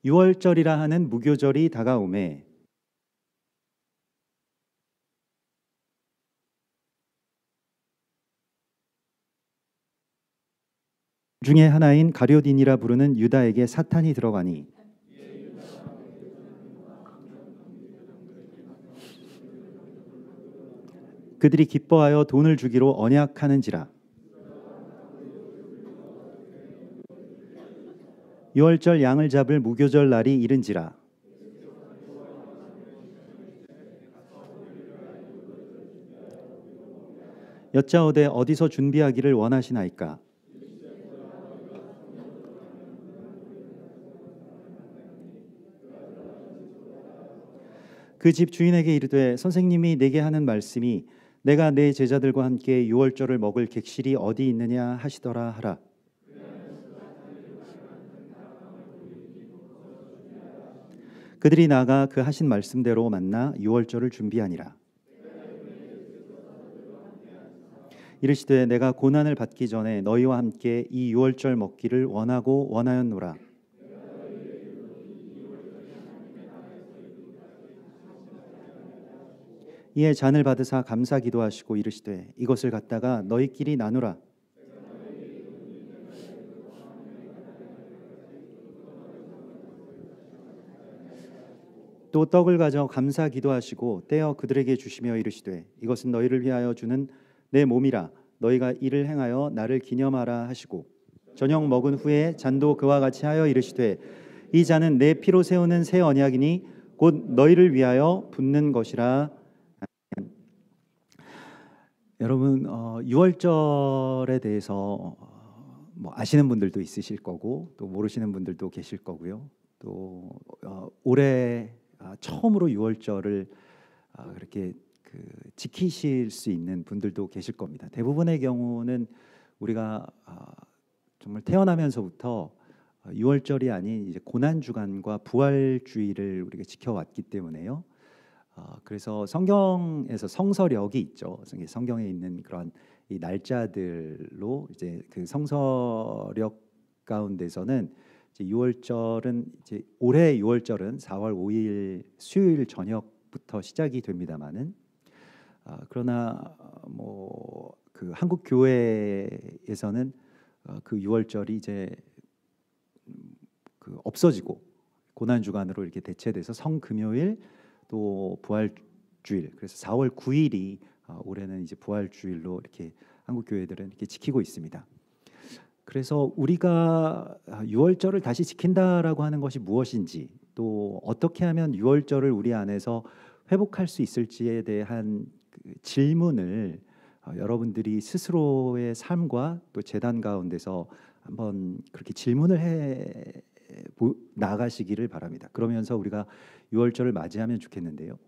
유월절이라 하는 무교절이 다가오매 중에 하나인 가룟인이라 부르는 유다에게 사탄이 들어가니 그들이 기뻐하여 돈을 주기로 언약하는지라. 유월절 양을 잡을 무교절 날이 이른지라. 여짜오되 어디서 준비하기를 원하시나이까. 그 집 주인에게 이르되 선생님이 내게 하는 말씀이 내가 내 제자들과 함께 유월절을 먹을 객실이 어디 있느냐 하시더라 하라. 그들이 나가 그 하신 말씀대로 만나 유월절을 준비하니라. 이르시되 내가 고난을 받기 전에 너희와 함께 이 유월절 먹기를 원하고 원하였노라. 이에 잔을 받으사 감사 기도하시고 이르시되 이것을 갖다가 너희끼리 나누라. 또 떡을 가져 감사 기도하시고 떼어 그들에게 주시며 이르시되 이것은 너희를 위하여 주는 내 몸이라. 너희가 이를 행하여 나를 기념하라 하시고 저녁 먹은 후에 잔도 그와 같이 하여 이르시되 이 잔은 내 피로 세우는 새 언약이니 곧 너희를 위하여 붓는 것이라. 여러분 유월절에 대해서 뭐 아시는 분들도 있으실 거고 또 모르시는 분들도 계실 거고요. 또 올해 처음으로 유월절을 그렇게 지키실 수 있는 분들도 계실 겁니다. 대부분의 경우는 우리가 정말 태어나면서부터 유월절이 아닌 이제 고난 주간과 부활 주일을 우리가 지켜왔기 때문에요. 그래서 성경에서 성서력이 있죠. 성경에 있는 그런 이 날짜들로 이제 그 성서력 가운데서는 이제 유월절은 이제 올해 유월절은 4월 5일 수요일 저녁부터 시작이 됩니다만은 그러나 뭐 그 한국 교회에서는 그 유월절이 이제 그 없어지고 고난 주간으로 이렇게 대체돼서 성금요일 또 부활주일, 그래서 4월 9일이 올해는 이제 부활주일로 이렇게 한국 교회들은 이렇게 지키고 있습니다. 그래서 우리가 유월절을 다시 지킨다라고 하는 것이 무엇인지, 또 어떻게 하면 유월절을 우리 안에서 회복할 수 있을지에 대한 그 질문을 여러분들이 스스로의 삶과 또 제단 가운데서 한번 그렇게 질문을 해 나가시기를 바랍니다. 그러면서 우리가 유월절을 맞이하면 좋겠는데요.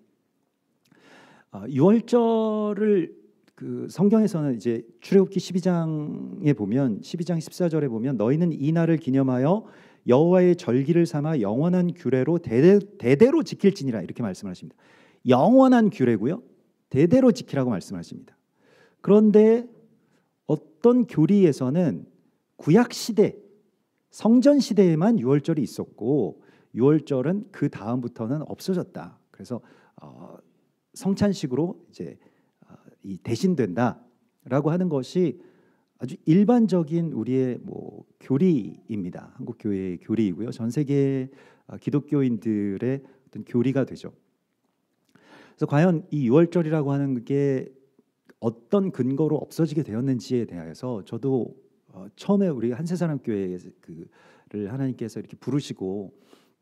유월절을 그 성경에서는 이제 출애굽기 12장에 보면 12장 14절에 보면 너희는 이 날을 기념하여 여호와의 절기를 삼아 영원한 규례로 대대로 지킬지니라 이렇게 말씀하십니다. 영원한 규례고요. 대대로 지키라고 말씀하십니다. 그런데 어떤 교리에서는 구약 시대 성전 시대에만 유월절이 있었고 유월절은 그 다음부터는 없어졌다. 그래서 성찬식으로 이제 이 대신된다라고 하는 것이 아주 일반적인 우리의 뭐 교리입니다. 한국 교회의 교리이고요. 전 세계 기독교인들의 어떤 교리가 되죠. 그래서 과연 이 유월절이라고 하는 게 어떤 근거로 없어지게 되었는지에 대해서 저도 처음에 우리 한세사람교회를 하나님께서 이렇게 부르시고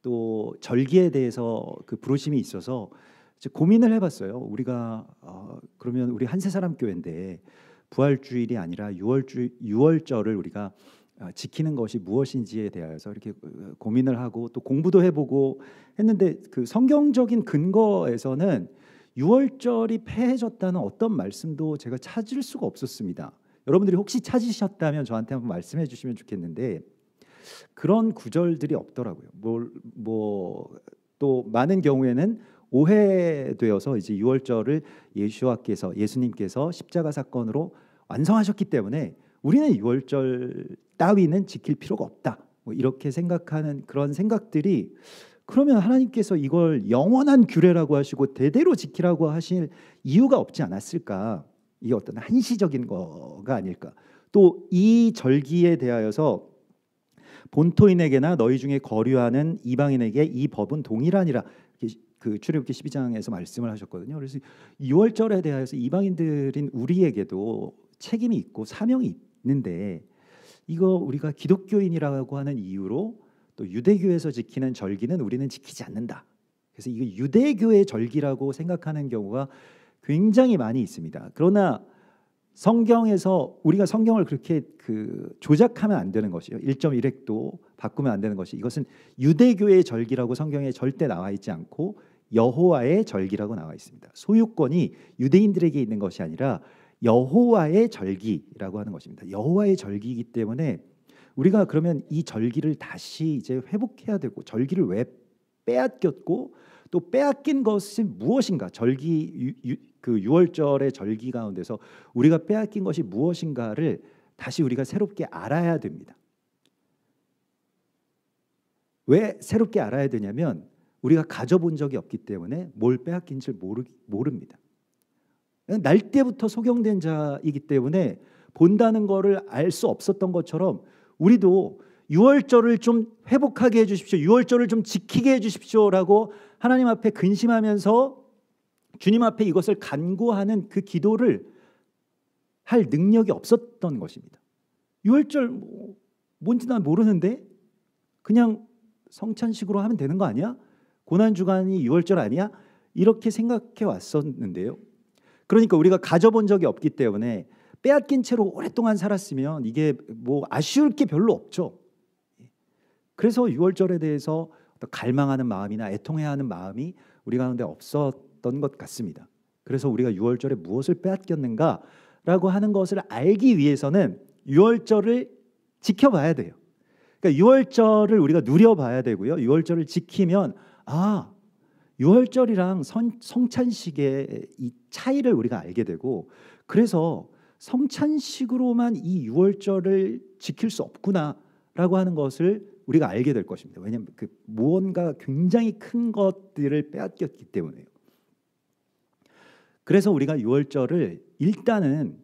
또 절기에 대해서 그 부르심이 있어서 이제 고민을 해봤어요. 우리가 그러면 우리 한세사람교회인데 부활주일이 아니라 유월절을 우리가 지키는 것이 무엇인지에 대해서 이렇게 고민을 하고 또 공부도 해보고 했는데 그 성경적인 근거에서는 유월절이 폐해졌다는 어떤 말씀도 제가 찾을 수가 없었습니다. 여러분들이 혹시 찾으셨다면 저한테 한번 말씀해 주시면 좋겠는데 그런 구절들이 없더라고요. 또 많은 경우에는 오해되어서 이제 유월절을 예수님께서 십자가 사건으로 완성하셨기 때문에 우리는 유월절 따위는 지킬 필요가 없다. 뭐 이렇게 생각하는 그런 생각들이, 그러면 하나님께서 이걸 영원한 규례라고 하시고 대대로 지키라고 하실 이유가 없지 않았을까? 이게 어떤 한시적인 거가 아닐까? 또 이 절기에 대하여서 본토인에게나 너희 중에 거류하는 이방인에게 이 법은 동일하니라, 그 출애굽기 12장에서 말씀을 하셨거든요. 그래서 유월절에 대하여서 이방인들인 우리에게도 책임이 있고 사명이 있는데, 이거 우리가 기독교인이라고 하는 이유로 또 유대교에서 지키는 절기는 우리는 지키지 않는다. 그래서 이거 유대교의 절기라고 생각하는 경우가 굉장히 많이 있습니다. 그러나 성경에서 우리가 성경을 그렇게 조작하면 안 되는 것이요. 1.1획도 바꾸면 안 되는 것이, 이것은 유대교의 절기라고 성경에 절대 나와 있지 않고 여호와의 절기라고 나와 있습니다. 소유권이 유대인들에게 있는 것이 아니라 여호와의 절기라고 하는 것입니다. 여호와의 절기이기 때문에 우리가 그러면 이 절기를 다시 이제 회복해야 되고, 절기를 왜 빼앗겼고 또 빼앗긴 것이 무엇인가? 절기 그 유월절의 절기 가운데서 우리가 빼앗긴 것이 무엇인가를 다시 우리가 새롭게 알아야 됩니다. 왜 새롭게 알아야 되냐면 우리가 가져본 적이 없기 때문에 뭘 빼앗긴지 모릅니다. 날 때부터 소경된 자이기 때문에 본다는 거를 알 수 없었던 것처럼 우리도 유월절을 좀 회복하게 해주십시오, 유월절을 좀 지키게 해주십시오라고 하나님 앞에 근심하면서 주님 앞에 이것을 간구하는 그 기도를 할 능력이 없었던 것입니다. 유월절 뭔지 난 모르는데 그냥 성찬식으로 하면 되는 거 아니야? 고난주간이 유월절 아니야? 이렇게 생각해 왔었는데요. 그러니까 우리가 가져본 적이 없기 때문에 빼앗긴 채로 오랫동안 살았으면 이게 뭐 아쉬울 게 별로 없죠. 그래서 유월절에 대해서 갈망하는 마음이나 애통해하는 마음이 우리 가운데 없었던 것 같습니다. 그래서 우리가 유월절에 무엇을 빼앗겼는가라고 하는 것을 알기 위해서는 유월절을 지켜봐야 돼요. 그러니까 유월절을 우리가 누려봐야 되고요. 유월절을 지키면 유월절이랑 성찬식의 이 차이를 우리가 알게 되고, 그래서 성찬식으로만 이 유월절을 지킬 수 없구나라고 하는 것을 우리가 알게 될 것입니다. 왜냐하면 무언가 굉장히 큰 것들을 빼앗겼기 때문에요. 그래서 우리가 유월절을 일단은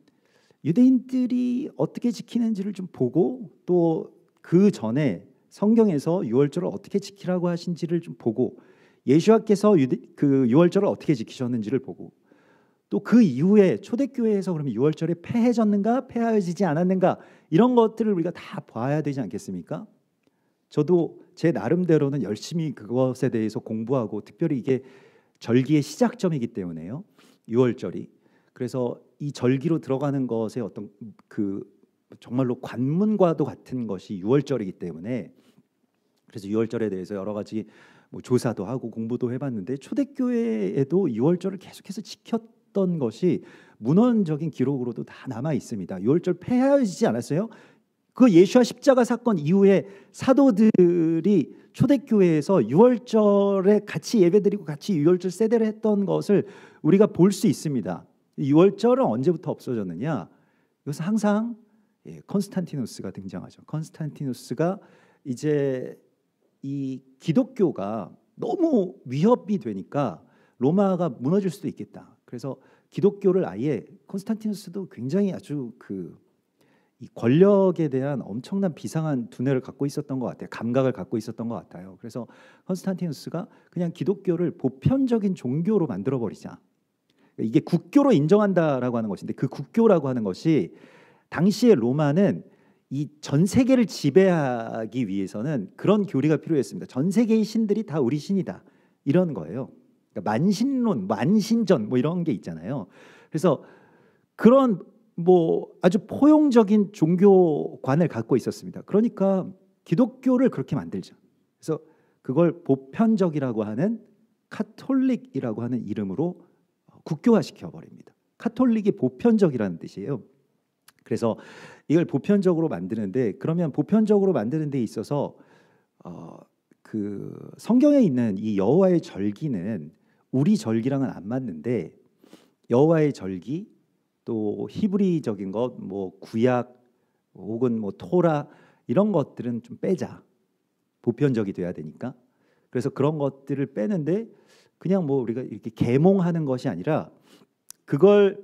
유대인들이 어떻게 지키는지를 좀 보고, 또 그 전에 성경에서 유월절을 어떻게 지키라고 하신지를 좀 보고, 예수와께서 유월절을 어떻게 지키셨는지를 보고, 또 그 이후에 초대교회에서 그러면 유월절이 폐해졌는가 폐하여지지 않았는가, 이런 것들을 우리가 다 봐야 되지 않겠습니까? 저도 제 나름대로는 열심히 그것에 대해서 공부하고, 특별히 이게 절기의 시작점이기 때문에요, 유월절이. 그래서 이 절기로 들어가는 것에 어떤 정말로 관문과도 같은 것이 유월절이기 때문에, 그래서 유월절에 대해서 여러 가지 조사도 하고 공부도 해봤는데, 초대교회에도 유월절을 계속해서 지켰던 것이 문헌적인 기록으로도 다 남아 있습니다. 유월절 폐하여지지 않았어요. 그 예수와 십자가 사건 이후에 사도들이 초대교회에서 유월절에 같이 예배드리고 같이 유월절 세대를 했던 것을 우리가 볼 수 있습니다. 유월절은 언제부터 없어졌느냐? 이것은 항상 컨스탄티누스가 등장하죠. 컨스탄티누스가 이제 이 기독교가 너무 위협이 되니까 로마가 무너질 수도 있겠다. 그래서 기독교를 아예, 컨스탄티누스도 굉장히 아주 이 권력에 대한 엄청난 비상한 두뇌를 갖고 있었던 것 같아요. 감각을 갖고 있었던 것 같아요. 그래서 컨스탄티누스가 그냥 기독교를 보편적인 종교로 만들어 버리자. 이게 국교로 인정한다라고 하는 것인데, 그 국교라고 하는 것이 당시의 로마는 이 전 세계를 지배하기 위해서는 그런 교리가 필요했습니다. 전 세계의 신들이 다 우리 신이다, 이런 거예요. 그러니까 만신론, 만신전 이런 게 있잖아요. 그래서 그런 아주 포용적인 종교관을 갖고 있었습니다. 그러니까 기독교를 그렇게 만들자. 그래서 그걸 보편적이라고 하는 카톨릭이라고 하는 이름으로 국교화시켜 버립니다. 카톨릭이 보편적이라는 뜻이에요. 그래서 이걸 보편적으로 만드는데, 그러면 보편적으로 만드는 데 있어서 성경에 있는 이 여호와의 절기는 우리 절기랑은 안 맞는데, 여호와의 절기, 또 히브리적인 것, 구약 혹은 토라, 이런 것들은 좀 빼자. 보편적이 돼야 되니까. 그래서 그런 것들을 빼는데 그냥 뭐 우리가 이렇게 계몽하는 것이 아니라 그걸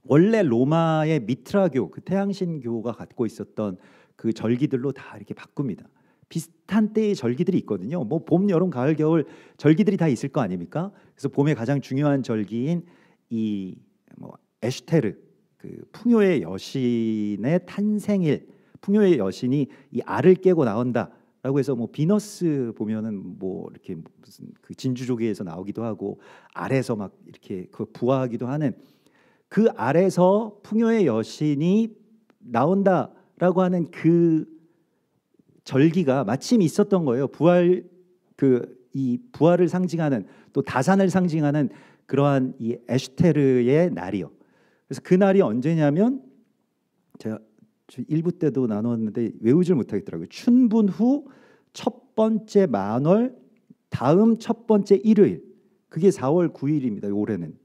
원래 로마의 미트라교, 그 태양신교가 갖고 있었던 그 절기들로 다 이렇게 바꿉니다. 비슷한 때의 절기들이 있거든요. 뭐 봄, 여름, 가을, 겨울 절기들이 다 있을 거 아닙니까? 그래서 봄에 가장 중요한 절기인 이 뭐 에슈테르, 그 풍요의 여신의 탄생일, 풍요의 여신이 이 알을 깨고 나온다라고 해서 뭐 비너스 보면은 뭐 이렇게 무슨 그 진주조개에서 나오기도 하고 알에서 막 이렇게 그 부화하기도 하는 그 알에서 풍요의 여신이 나온다라고 하는 그 절기가 마침 있었던 거예요. 부활 이 부활을 상징하는 또 다산을 상징하는 그러한 이 에슈테르의 날이요. 그래서 그 날이 언제냐면 제가 1부 때도 나눴는데 외우질 못하겠더라고요. 춘분 후 첫 번째 만월 다음 첫 번째 일요일. 그게 4월 9일입니다. 올해는.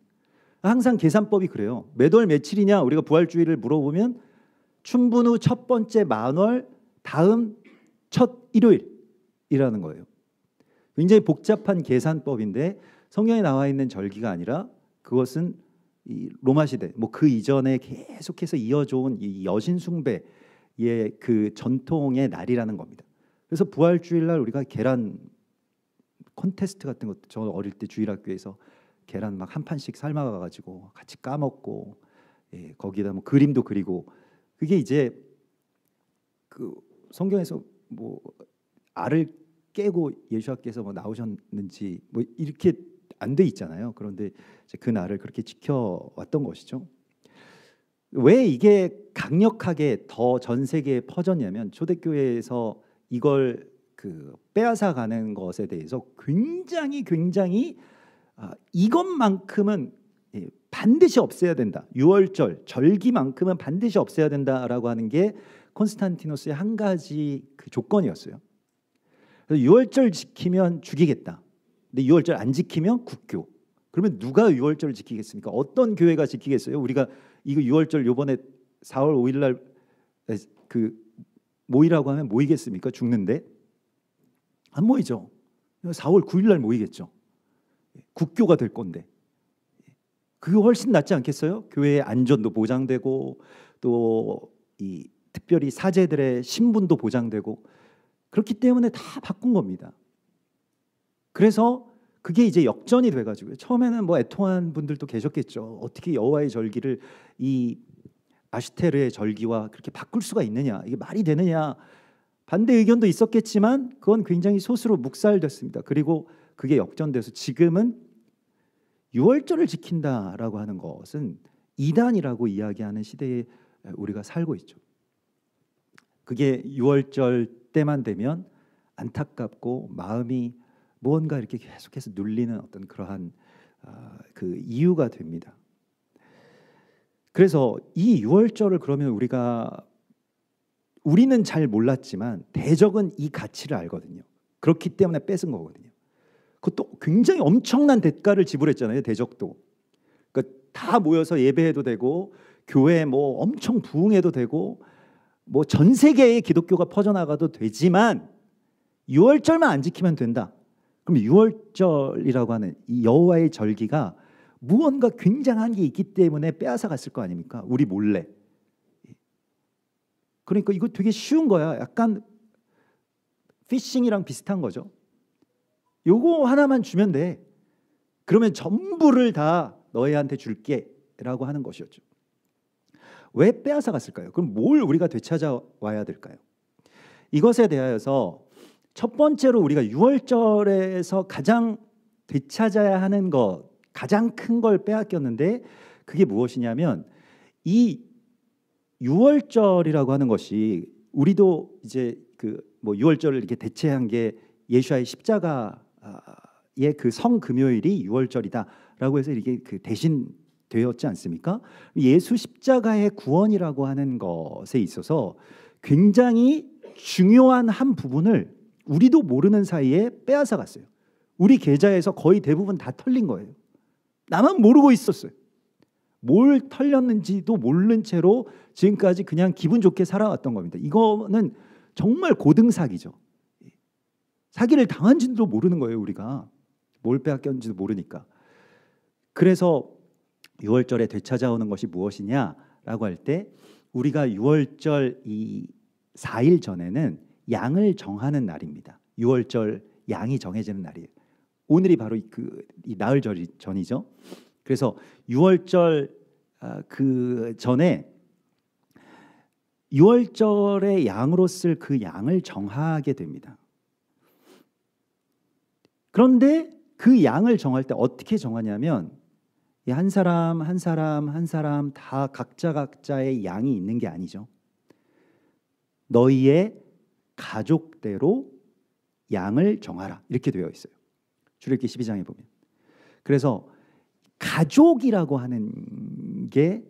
항상 계산법이 그래요. 몇 월 며칠이냐 우리가 부활주일을 물어보면 춘분 후 첫 번째 만월 다음 첫 일요일이라는 거예요. 굉장히 복잡한 계산법인데 성경에 나와 있는 절기가 아니라 그것은 이 로마 시대 뭐 그 이전에 계속해서 이어져 온 이 여신 숭배의 그 전통의 날이라는 겁니다. 그래서 부활주일 날 우리가 계란 콘테스트 같은 것도 저 어릴 때 주일학교에서 계란 막 한 판씩 삶아가 가지고 같이 까먹고 거기다 뭐 그림도 그리고 그게 이제 그 성경에서 뭐 알을 깨고 예수님께서 뭐 나오셨는지 뭐 이렇게 안 돼 있잖아요. 그런데 이제 그 날을 그렇게 지켜왔던 것이죠. 왜 이게 강력하게 더 전 세계에 퍼졌냐면 초대교회에서 이걸 그 빼앗아 가는 것에 대해서 굉장히 이것만큼은 반드시 없애야 된다. 유월절 절기만큼은 반드시 없애야 된다라고 하는 게 콘스탄티노스의 한 가지 그 조건이었어요. 그래서 유월절 지키면 죽이겠다. 근데 유월절 안 지키면 국교. 그러면 누가 유월절을 지키겠습니까? 어떤 교회가 지키겠어요? 우리가 이거 유월절 요번에 4월 5일 날 그 모이라고 하면 모이겠습니까? 죽는데 안 모이죠. 4월 9일 날 모이겠죠. 국교가 될 건데 그게 훨씬 낫지 않겠어요? 교회의 안전도 보장되고 또 이 특별히 사제들의 신분도 보장되고 그렇기 때문에 다 바꾼 겁니다. 그래서 그게 이제 역전이 돼가지고요. 처음에는 뭐 애통한 분들도 계셨겠죠. 어떻게 여호와의 절기를 이 아슈테르의 절기와 그렇게 바꿀 수가 있느냐, 이게 말이 되느냐, 반대 의견도 있었겠지만 그건 굉장히 소수로 묵살됐습니다. 그리고 그게 역전돼서 지금은 유월절을 지킨다라고 하는 것은 이단이라고 이야기하는 시대에 우리가 살고 있죠. 그게 유월절 때만 되면 안타깝고 마음이 무언가 이렇게 계속해서 눌리는 어떤 그러한 그 이유가 됩니다. 그래서 이 유월절을 그러면 우리는 잘 몰랐지만 대적은 이 가치를 알거든요. 그렇기 때문에 뺏은 거거든요. 그것도 굉장히 엄청난 대가를 지불했잖아요. 대적도. 그러니까 다 모여서 예배해도 되고 교회 뭐 엄청 부흥해도 되고 뭐 전 세계에 기독교가 퍼져나가도 되지만 유월절만 안 지키면 된다. 그럼 유월절이라고 하는 이 여호와의 절기가 무언가 굉장한 게 있기 때문에 빼앗아 갔을 거 아닙니까? 우리 몰래. 그러니까 이거 되게 쉬운 거야. 약간 피싱이랑 비슷한 거죠. 요거 하나만 주면 돼. 그러면 전부를 다 너희한테 줄게라고 하는 것이었죠. 왜 빼앗아 갔을까요? 그럼 뭘 우리가 되찾아와야 될까요? 이것에 대하여서 첫 번째로 우리가 유월절에서 가장 되찾아야 하는 것, 가장 큰 걸 빼앗겼는데 그게 무엇이냐면 이 유월절이라고 하는 것이 우리도 이제 그 뭐 유월절을 이렇게 대체한 게 예수와의 십자가의 그 성금요일이 유월절이다라고 해서 이게 그 대신 되었지 않습니까? 예수 십자가의 구원이라고 하는 것에 있어서 굉장히 중요한 한 부분을 우리도 모르는 사이에 빼앗아 갔어요. 우리 계좌에서 거의 대부분 다 털린 거예요. 나만 모르고 있었어요. 뭘 털렸는지도 모른 채로 지금까지 그냥 기분 좋게 살아왔던 겁니다. 이거는 정말 고등사기죠. 사기를 당한지도 모르는 거예요. 우리가 뭘 빼앗겼는지도 모르니까. 그래서 유월절에 되찾아오는 것이 무엇이냐라고 할 때 우리가 유월절 이 4일 전에는 양을 정하는 날입니다. 유월절 양이 정해지는 날이에요. 오늘이 바로 이 나흘 전이죠. 그래서 유월절 그 전에 유월절의 양으로 쓸 그 양을 정하게 됩니다. 그런데 그 양을 정할 때 어떻게 정하냐면 한 사람 한 사람 한 사람 다 각자의 양이 있는 게 아니죠. 너희의 가족대로 양을 정하라 이렇게 되어 있어요. 출애굽기 12장에 보면. 그래서 가족이라고 하는 게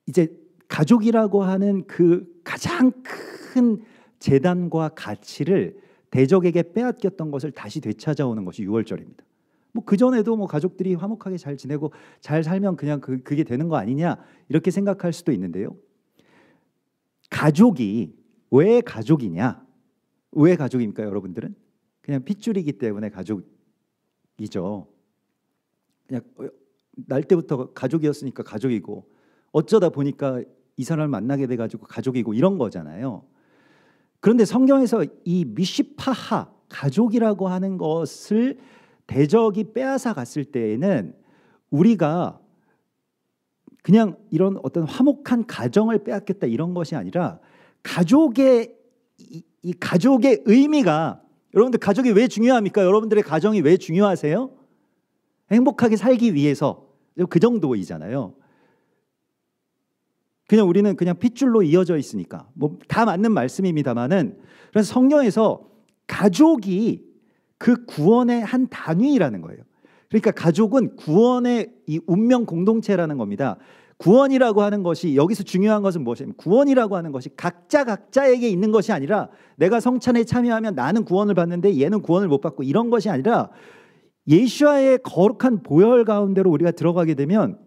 이제 가족이라고 하는 그 가장 큰 재단과 가치를 대적에게 빼앗겼던 것을 다시 되찾아오는 것이 유월절입니다. 뭐 그전에도 뭐 가족들이 화목하게 잘 지내고 잘 살면 그냥 그게 되는 거 아니냐 이렇게 생각할 수도 있는데요. 가족이 왜 가족이냐? 왜 가족입니까, 여러분들은? 그냥 핏줄이기 때문에 가족이죠. 그냥 날 때부터 가족이었으니까 가족이고 어쩌다 보니까 이 사람을 만나게 돼가지고 가족이고 이런 거잖아요. 그런데 성경에서 이 미시파하 가족이라고 하는 것을 대적이 빼앗아 갔을 때에는 우리가 그냥 이런 어떤 화목한 가정을 빼앗겼다 이런 것이 아니라 가족의 이 가족의 의미가, 여러분들 가족이 왜 중요합니까? 여러분들의 가정이 왜 중요하세요? 행복하게 살기 위해서 그 정도이잖아요. 그냥 우리는 그냥 핏줄로 이어져 있으니까 뭐 다 맞는 말씀입니다만은, 그래서 성경에서 가족이 그 구원의 한 단위라는 거예요. 그러니까 가족은 구원의 이 운명 공동체라는 겁니다. 구원이라고 하는 것이 여기서 중요한 것은 무엇이냐면 구원이라고 하는 것이 각자에게 있는 것이 아니라 내가 성찬에 참여하면 나는 구원을 받는데 얘는 구원을 못 받고 이런 것이 아니라 예수와의 거룩한 보혈 가운데로 우리가 들어가게 되면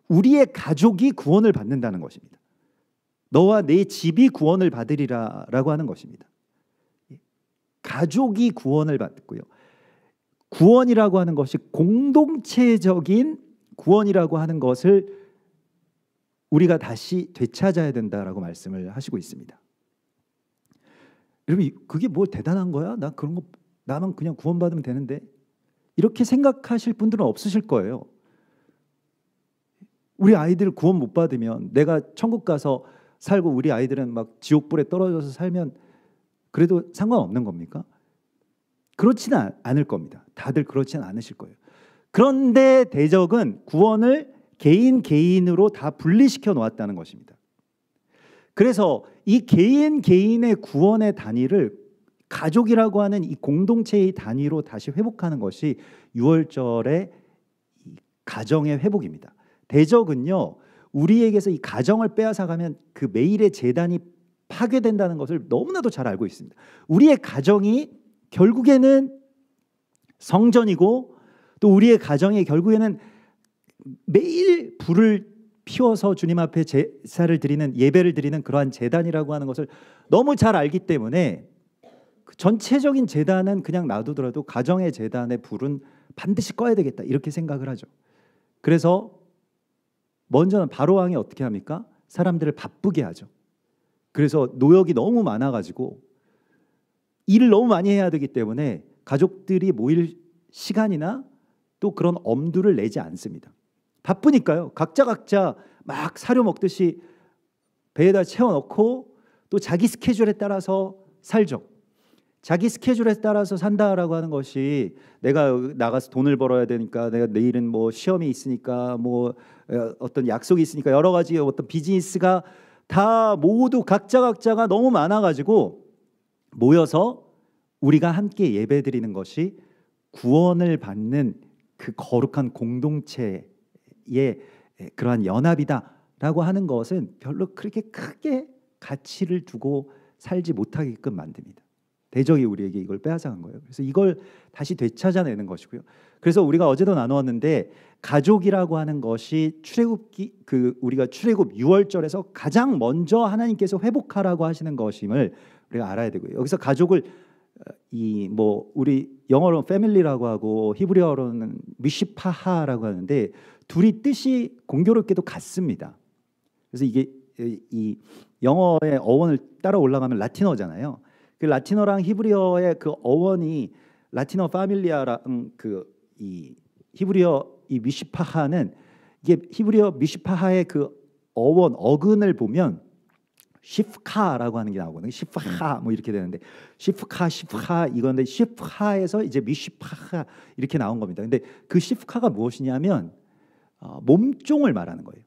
우리의 가족이 구원을 받는다는 것입니다. 너와 내 집이 구원을 받으리라 라고 하는 것입니다. 가족이 구원을 받고요. 구원이라고 하는 것이 공동체적인 구원이라고 하는 것을 우리가 다시 되찾아야 된다라고 말씀을 하시고 있습니다. 여러분, 그게 뭐 대단한 거야? 나 그런 거 나만 그냥 구원받으면 되는데, 이렇게 생각하실 분들은 없으실 거예요. 우리 아이들 구원 못 받으면, 내가 천국 가서 살고 우리 아이들은 막 지옥불에 떨어져서 살면 그래도 상관없는 겁니까? 그렇지는 않을 겁니다. 다들 그렇지는 않으실 거예요. 그런데 대적은 구원을 개인으로 다 분리시켜 놓았다는 것입니다. 그래서 이 개인의 구원의 단위를 가족이라고 하는 이 공동체의 단위로 다시 회복하는 것이 유월절의 가정의 회복입니다. 대적은요, 우리에게서 이 가정을 빼앗아가면 그 매일의 재단이 파괴된다는 것을 너무나도 잘 알고 있습니다. 우리의 가정이 결국에는 성전이고 또 우리의 가정이 결국에는 매일 불을 피워서 주님 앞에 제사를 드리는, 예배를 드리는 그러한 제단이라고 하는 것을 너무 잘 알기 때문에 전체적인 제단은 그냥 놔두더라도 가정의 제단의 불은 반드시 꺼야 되겠다 이렇게 생각을 하죠. 그래서 먼저는 바로왕이 어떻게 합니까? 사람들을 바쁘게 하죠. 그래서 노역이 너무 많아가지고 일을 너무 많이 해야 되기 때문에 가족들이 모일 시간이나 또 그런 엄두를 내지 않습니다. 바쁘니까요. 각자 막 사료 먹듯이 배에다 채워넣고 또 자기 스케줄에 따라서 살죠. 자기 스케줄에 따라서 산다라고 하는 것이 내가 나가서 돈을 벌어야 되니까, 내가 내일은 뭐 시험이 있으니까, 뭐 어떤 약속이 있으니까, 여러 가지 어떤 비즈니스가 다 모두 각자가 너무 많아가지고 모여서 우리가 함께 예배드리는 것이 구원을 받는 그 거룩한 공동체의 그러한 연합이다라고 하는 것은 별로 그렇게 크게 가치를 두고 살지 못하게끔 만듭니다. 대적이 우리에게 이걸 빼앗아간 거예요. 그래서 이걸 다시 되찾아내는 것이고요. 그래서 우리가 어제도 나누었는데 가족이라고 하는 것이 우리가 출애굽 6월절에서 가장 먼저 하나님께서 회복하라고 하시는 것임을 우리가 알아야 되고요. 여기서 가족을 이 뭐 우리 영어로는 패밀리라고 하고 히브리어로는 미시파하라고 하는데 둘이 뜻이 공교롭게도 같습니다. 그래서 이게 이 영어의 어원을 따라 올라가면 라틴어잖아요. 그 라틴어랑 히브리어의 그 어원이 라틴어 파밀리아랑 그 이 히브리어 이 미시파하는 이게 히브리어 미시파하의 그 어원 어근을 보면 시프카라고 하는 게 나오거든요. 시프하 뭐 이렇게 되는데 시프카 이건데 시프하에서 이제 미시파하 이렇게 나온 겁니다. 근데 그 시프카가 무엇이냐면 몸종을 말하는 거예요.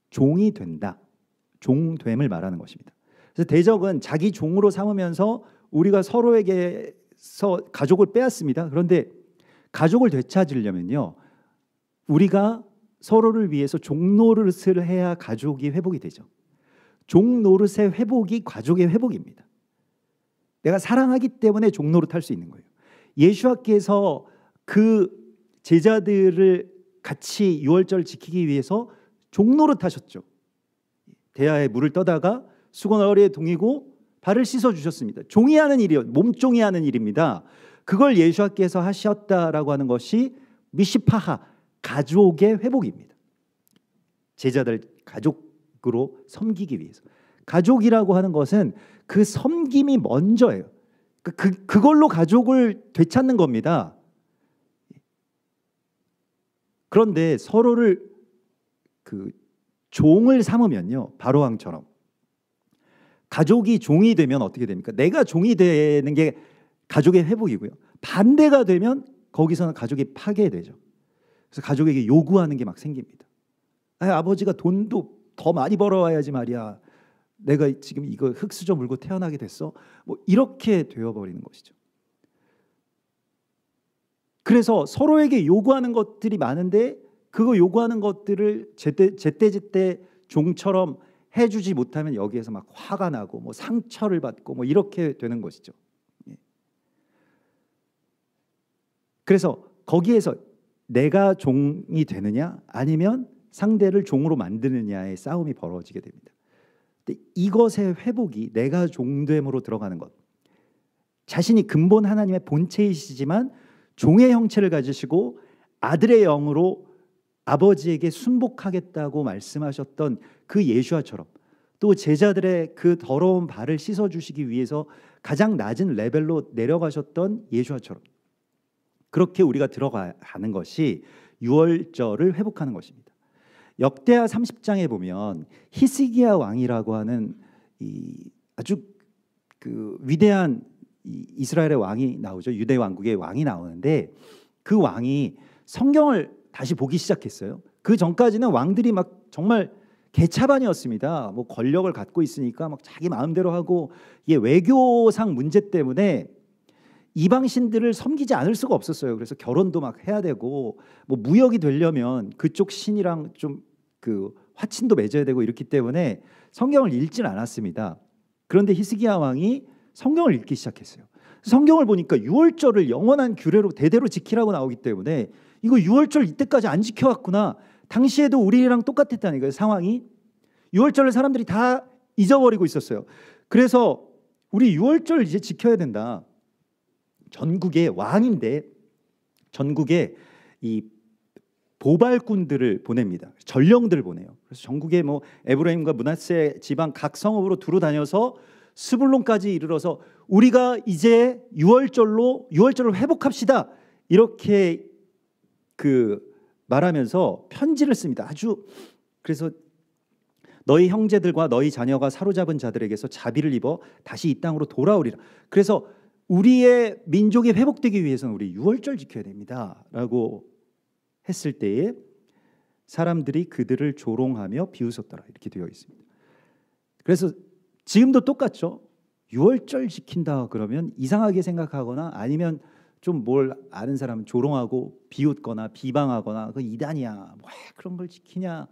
종이 된다, 종됨을 말하는 것입니다. 그래서 대적은 자기 종으로 삼으면서 우리가 서로에게서 가족을 빼앗습니다. 그런데 가족을 되찾으려면요, 우리가 서로를 위해서 종노릇을 해야 가족이 회복이 되죠. 종노릇의 회복이 가족의 회복입니다. 내가 사랑하기 때문에 종노릇 할 수 있는 거예요. 예수와께서 그 제자들을 같이 유월절 지키기 위해서 종노릇 하셨죠. 대야에 물을 떠다가 수건어리에 동이고 발을 씻어 주셨습니다. 종이 하는 일이요, 몸종이 하는 일입니다. 그걸 예수와께서 하셨다라고 하는 것이 미시파하, 가족의 회복입니다. 제자들 가족으로 섬기기 위해서. 가족이라고 하는 것은 그 섬김이 먼저예요. 그걸로 가족을 되찾는 겁니다. 그런데 서로를 그 종을 삼으면요, 바로왕처럼 가족이 종이 되면 어떻게 됩니까? 내가 종이 되는 게 가족의 회복이고요. 반대가 되면 거기서는 가족이 파괴되죠. 그래서 가족에게 요구하는 게 막 생깁니다. 아버지가 돈도 더 많이 벌어와야지 말이야. 내가 지금 이거 흙수저 물고 태어나게 됐어. 뭐 이렇게 되어버리는 것이죠. 그래서 서로에게 요구하는 것들이 많은데 그거 요구하는 것들을 제때 종처럼 해주지 못하면 여기에서 막 화가 나고 뭐 상처를 받고 뭐 이렇게 되는 것이죠. 그래서 거기에서 내가 종이 되느냐 아니면 상대를 종으로 만드느냐의 싸움이 벌어지게 됩니다. 근데 이것의 회복이 내가 종됨으로 들어가는 것, 자신이 근본 하나님의 본체이시지만 종의 형체를 가지시고 아들의 영으로 아버지에게 순복하겠다고 말씀하셨던 그 예수와처럼, 또 제자들의 그 더러운 발을 씻어주시기 위해서 가장 낮은 레벨로 내려가셨던 예수와처럼 그렇게 우리가 들어가는 것이 유월절을 회복하는 것입니다. 역대하 30장에 보면 히스기야 왕이라고 하는 이 아주 그 위대한 이스라엘의 왕이 나오죠. 유대 왕국의 왕이 나오는데 그 왕이 성경을 다시 보기 시작했어요. 그 전까지는 왕들이 막 정말 개차반이었습니다. 뭐 권력을 갖고 있으니까 막 자기 마음대로 하고, 이게 외교상 문제 때문에 이방신들을 섬기지 않을 수가 없었어요. 그래서 결혼도 막 해야 되고, 뭐 무역이 되려면 그쪽 신이랑 좀 그 화친도 맺어야 되고 이렇기 때문에 성경을 읽질 않았습니다. 그런데 히스기야 왕이 성경을 읽기 시작했어요. 성경을 보니까 유월절을 영원한 규례로 대대로 지키라고 나오기 때문에 이거 유월절 이때까지 안 지켜왔구나. 당시에도 우리랑 똑같았다니까요. 상황이. 유월절을 사람들이 다 잊어버리고 있었어요. 그래서 우리 유월절 이제 지켜야 된다. 전국의 왕인데 전국에 이 보발꾼들을 보냅니다. 전령들을 보내요. 그래서 전국에 뭐 에브라임과 므낫세 지방 각 성읍으로 두루 다녀서 스불론까지 이르러서 우리가 이제 유월절을 회복합시다. 이렇게 그 말하면서 편지를 씁니다. 아주 그래서 너희 형제들과 너희 자녀가 사로잡은 자들에게서 자비를 입어 다시 이 땅으로 돌아오리라. 그래서 우리의 민족이 회복되기 위해서는 우리 유월절 지켜야 됩니다라고 했을 때에 사람들이 그들을 조롱하며 비웃었더라. 이렇게 되어 있습니다. 그래서 지금도 똑같죠. 유월절 지킨다 그러면 이상하게 생각하거나 아니면 좀 뭘 아는 사람은 조롱하고 비웃거나 비방하거나 그 이단이야, 뭐 그런 걸 지키냐,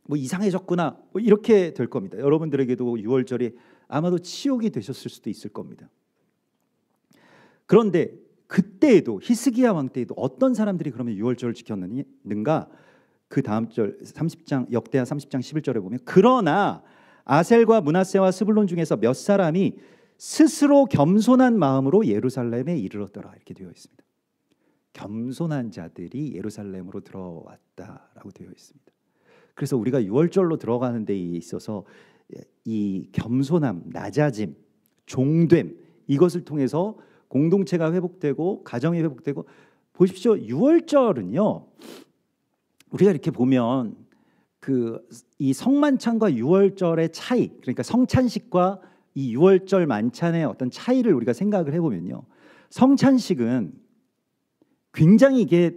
뭐 이상해졌구나, 뭐 이렇게 될 겁니다. 여러분들에게도 유월절이 아마도 치욕이 되셨을 수도 있을 겁니다. 그런데 그때에도 히스기야 왕 때에도 어떤 사람들이 그러면 유월절을 지켰는가? 그 다음 절 30장 역대하 30장 11절에 보면 그러나 아셀과 므낫세와 스불론 중에서 몇 사람이 스스로 겸손한 마음으로 예루살렘에 이르렀더라 이렇게 되어 있습니다. 겸손한 자들이 예루살렘으로 들어왔다라고 되어 있습니다. 그래서 우리가 유월절로 들어가는 데 있어서 이 겸손함, 낮아짐, 종됨 이것을 통해서 공동체가 회복되고 가정이 회복되고 보십시오. 유월절은요. 우리가 이렇게 보면 이 성만찬과 유월절의 차이, 그러니까 성찬식과 이 유월절 만찬의 어떤 차이를 우리가 생각을 해보면요. 성찬식은 굉장히 이게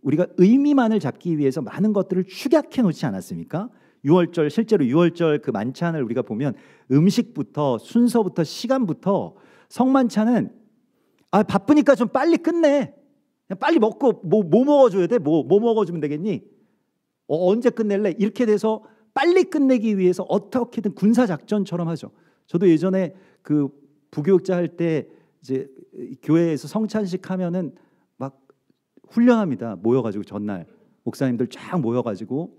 우리가 의미만을 잡기 위해서 많은 것들을 축약해 놓지 않았습니까? 유월절 실제로 유월절 그 만찬을 우리가 보면 음식부터 순서부터 시간부터 성만찬은 바쁘니까 좀 빨리 끝내. 그냥 빨리 먹고 뭐 먹어줘야 돼? 뭐 먹어주면 되겠니? 언제 끝낼래? 이렇게 돼서 빨리 끝내기 위해서 어떻게든 군사 작전처럼 하죠. 저도 예전에 그 부교육자 할 때 이제 교회에서 성찬식 하면은 막 훈련합니다. 모여가지고 전날 목사님들 쫙 모여가지고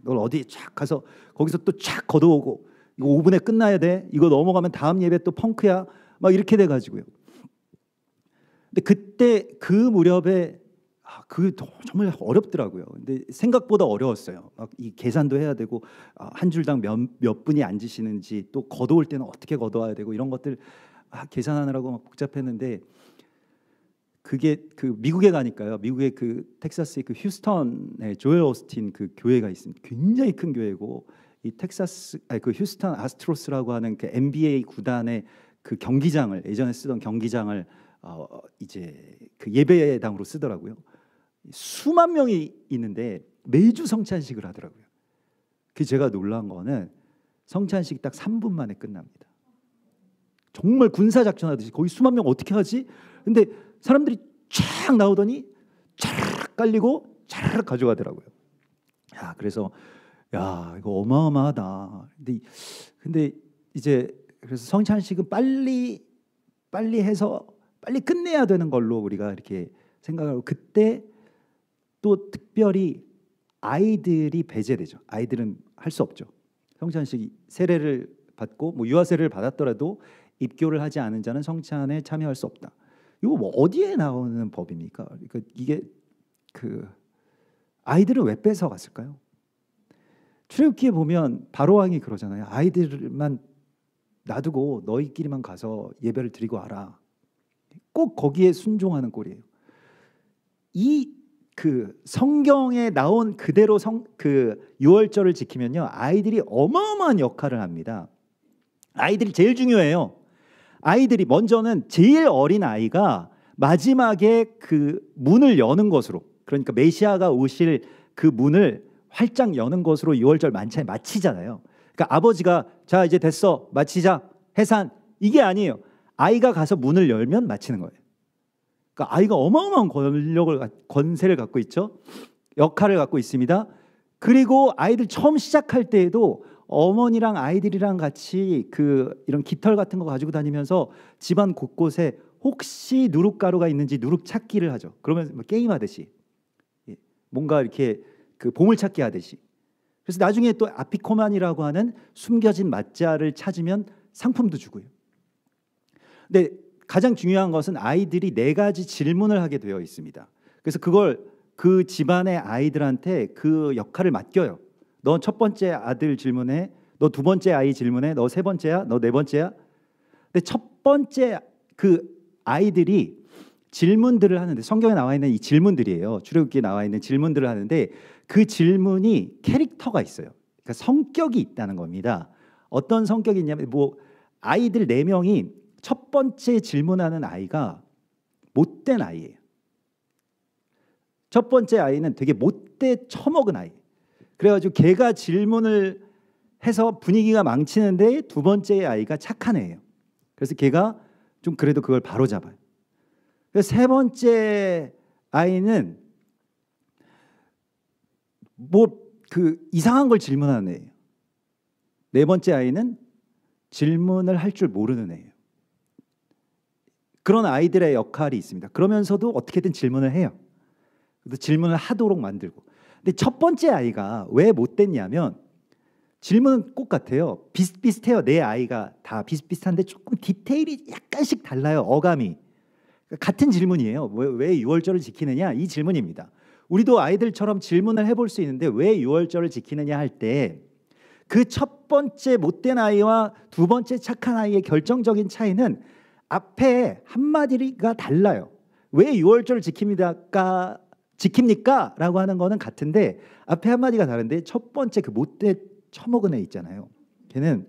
널 어디에 쫙 가서 거기서 또 쫙 걷어오고 이거 5분에 끝나야 돼. 이거 넘어가면 다음 예배 또 펑크야. 막 이렇게 돼가지고요. 근데 그때 그 무렵에 정말 어렵더라고요. 근데 생각보다 어려웠어요. 막 이 계산도 해야 되고 한 줄당 몇 분이 앉으시는지 또 걷어올 때는 어떻게 걷어와야 되고 이런 것들 계산하느라고 막 복잡했는데 그게 미국에 가니까요. 미국의 텍사스의 휴스턴에 조엘 오스틴 교회가 있습니다. 굉장히 큰 교회고 이 휴스턴 아스트로스라고 하는 NBA 구단의 경기장을 예전에 쓰던 경기장을 이제 예배당으로 쓰더라고요. 수만 명이 있는데 매주 성찬식을 하더라고요. 제가 놀란 거는 성찬식 딱 3분 만에 끝납니다. 정말 군사 작전하듯이 거기 수만 명 어떻게 하지? 근데 사람들이 쫙 나오더니 쫙 깔리고 쫙 가져가더라고요. 그래서 이거 어마어마하다. 근데 이제 그래서 성찬식은 빨리 해서 빨리 끝내야 되는 걸로 우리가 이렇게 생각하고 그때 또 특별히 아이들이 배제되죠. 아이들은 할 수 없죠. 성찬식 세례를 받고 유아 세례를 받았더라도 입교를 하지 않은 자는 성찬에 참여할 수 없다. 이거 어디에 나오는 법입니까? 그러니까 이게 아이들은 왜 뺏어 갔을까요? 출애굽기에 보면 바로왕이 그러잖아요. 아이들만 놔두고 너희끼리만 가서 예배를 드리고 와라. 꼭 거기에 순종하는 꼴이에요. 성경에 나온 그대로 유월절을 지키면요 아이들이 어마어마한 역할을 합니다. 아이들이 제일 중요해요. 아이들이 먼저는 제일 어린 아이가 마지막에 문을 여는 것으로, 그러니까 메시아가 오실 그 문을 활짝 여는 것으로 유월절 만찬에 마치잖아요. 그러니까 아버지가 자 이제 됐어 마치자 해산 이게 아니에요. 아이가 가서 문을 열면 마치는 거예요. 그러니까 아이가 어마어마한 권세를 갖고 있죠. 역할을 갖고 있습니다. 그리고 아이들 처음 시작할 때에도 어머니랑 아이들이랑 같이 이런 깃털 같은 거 가지고 다니면서 집안 곳곳에 혹시 누룩가루가 있는지 누룩 찾기를 하죠. 그러면 게임하듯이 뭔가 이렇게 보물찾기 하듯이. 그래서 나중에 또 아피코만이라고 하는 숨겨진 맛자를 찾으면 상품도 주고요. 근데 가장 중요한 것은 아이들이 4가지 질문을 하게 되어 있습니다. 그래서 그걸 그 집안의 아이들한테 그 역할을 맡겨요. 너 첫 번째 아들 질문해, 너 두 번째 아이 질문해, 너 세 번째야, 너 네 번째야. 근데 첫 번째 아이들이 질문들을 하는데 성경에 나와 있는 이 질문들이에요. 출애굽기에 나와 있는 질문들을 하는데 그 질문이 캐릭터가 있어요. 그러니까 성격이 있다는 겁니다. 어떤 성격이 있냐면 아이들 4명이 첫 번째 질문하는 아이가 못된 아이예요. 첫 번째 아이는 되게 못돼 처먹은 아이. 그래가지고 걔가 질문을 해서 분위기가 망치는데 두 번째 아이가 착한 애예요. 그래서 걔가 좀 그래도 그걸 바로잡아요. 그래서 세 번째 아이는 이상한 걸 질문하는 애예요. 네 번째 아이는 질문을 할 줄 모르는 애예요. 그런 아이들의 역할이 있습니다. 그러면서도 어떻게든 질문을 해요. 그래서 질문을 하도록 만들고. 근데 첫 번째 아이가 왜 못됐냐면 질문은 똑같아요. 비슷비슷해요. 내 아이가 다 비슷비슷한데 조금 디테일이 약간씩 달라요. 어감이. 같은 질문이에요. 왜 유월절을 지키느냐? 이 질문입니다. 우리도 아이들처럼 질문을 해볼 수 있는데 왜 유월절을 지키느냐 할 때 그 첫 번째 못된 아이와 두 번째 착한 아이의 결정적인 차이는 앞에 한마디가 달라요. 왜 유월절을 지킵니까? 라고 하는 거는 같은데 앞에 한마디가 다른데 첫 번째 그 못된 처먹은 애 있잖아요. 걔는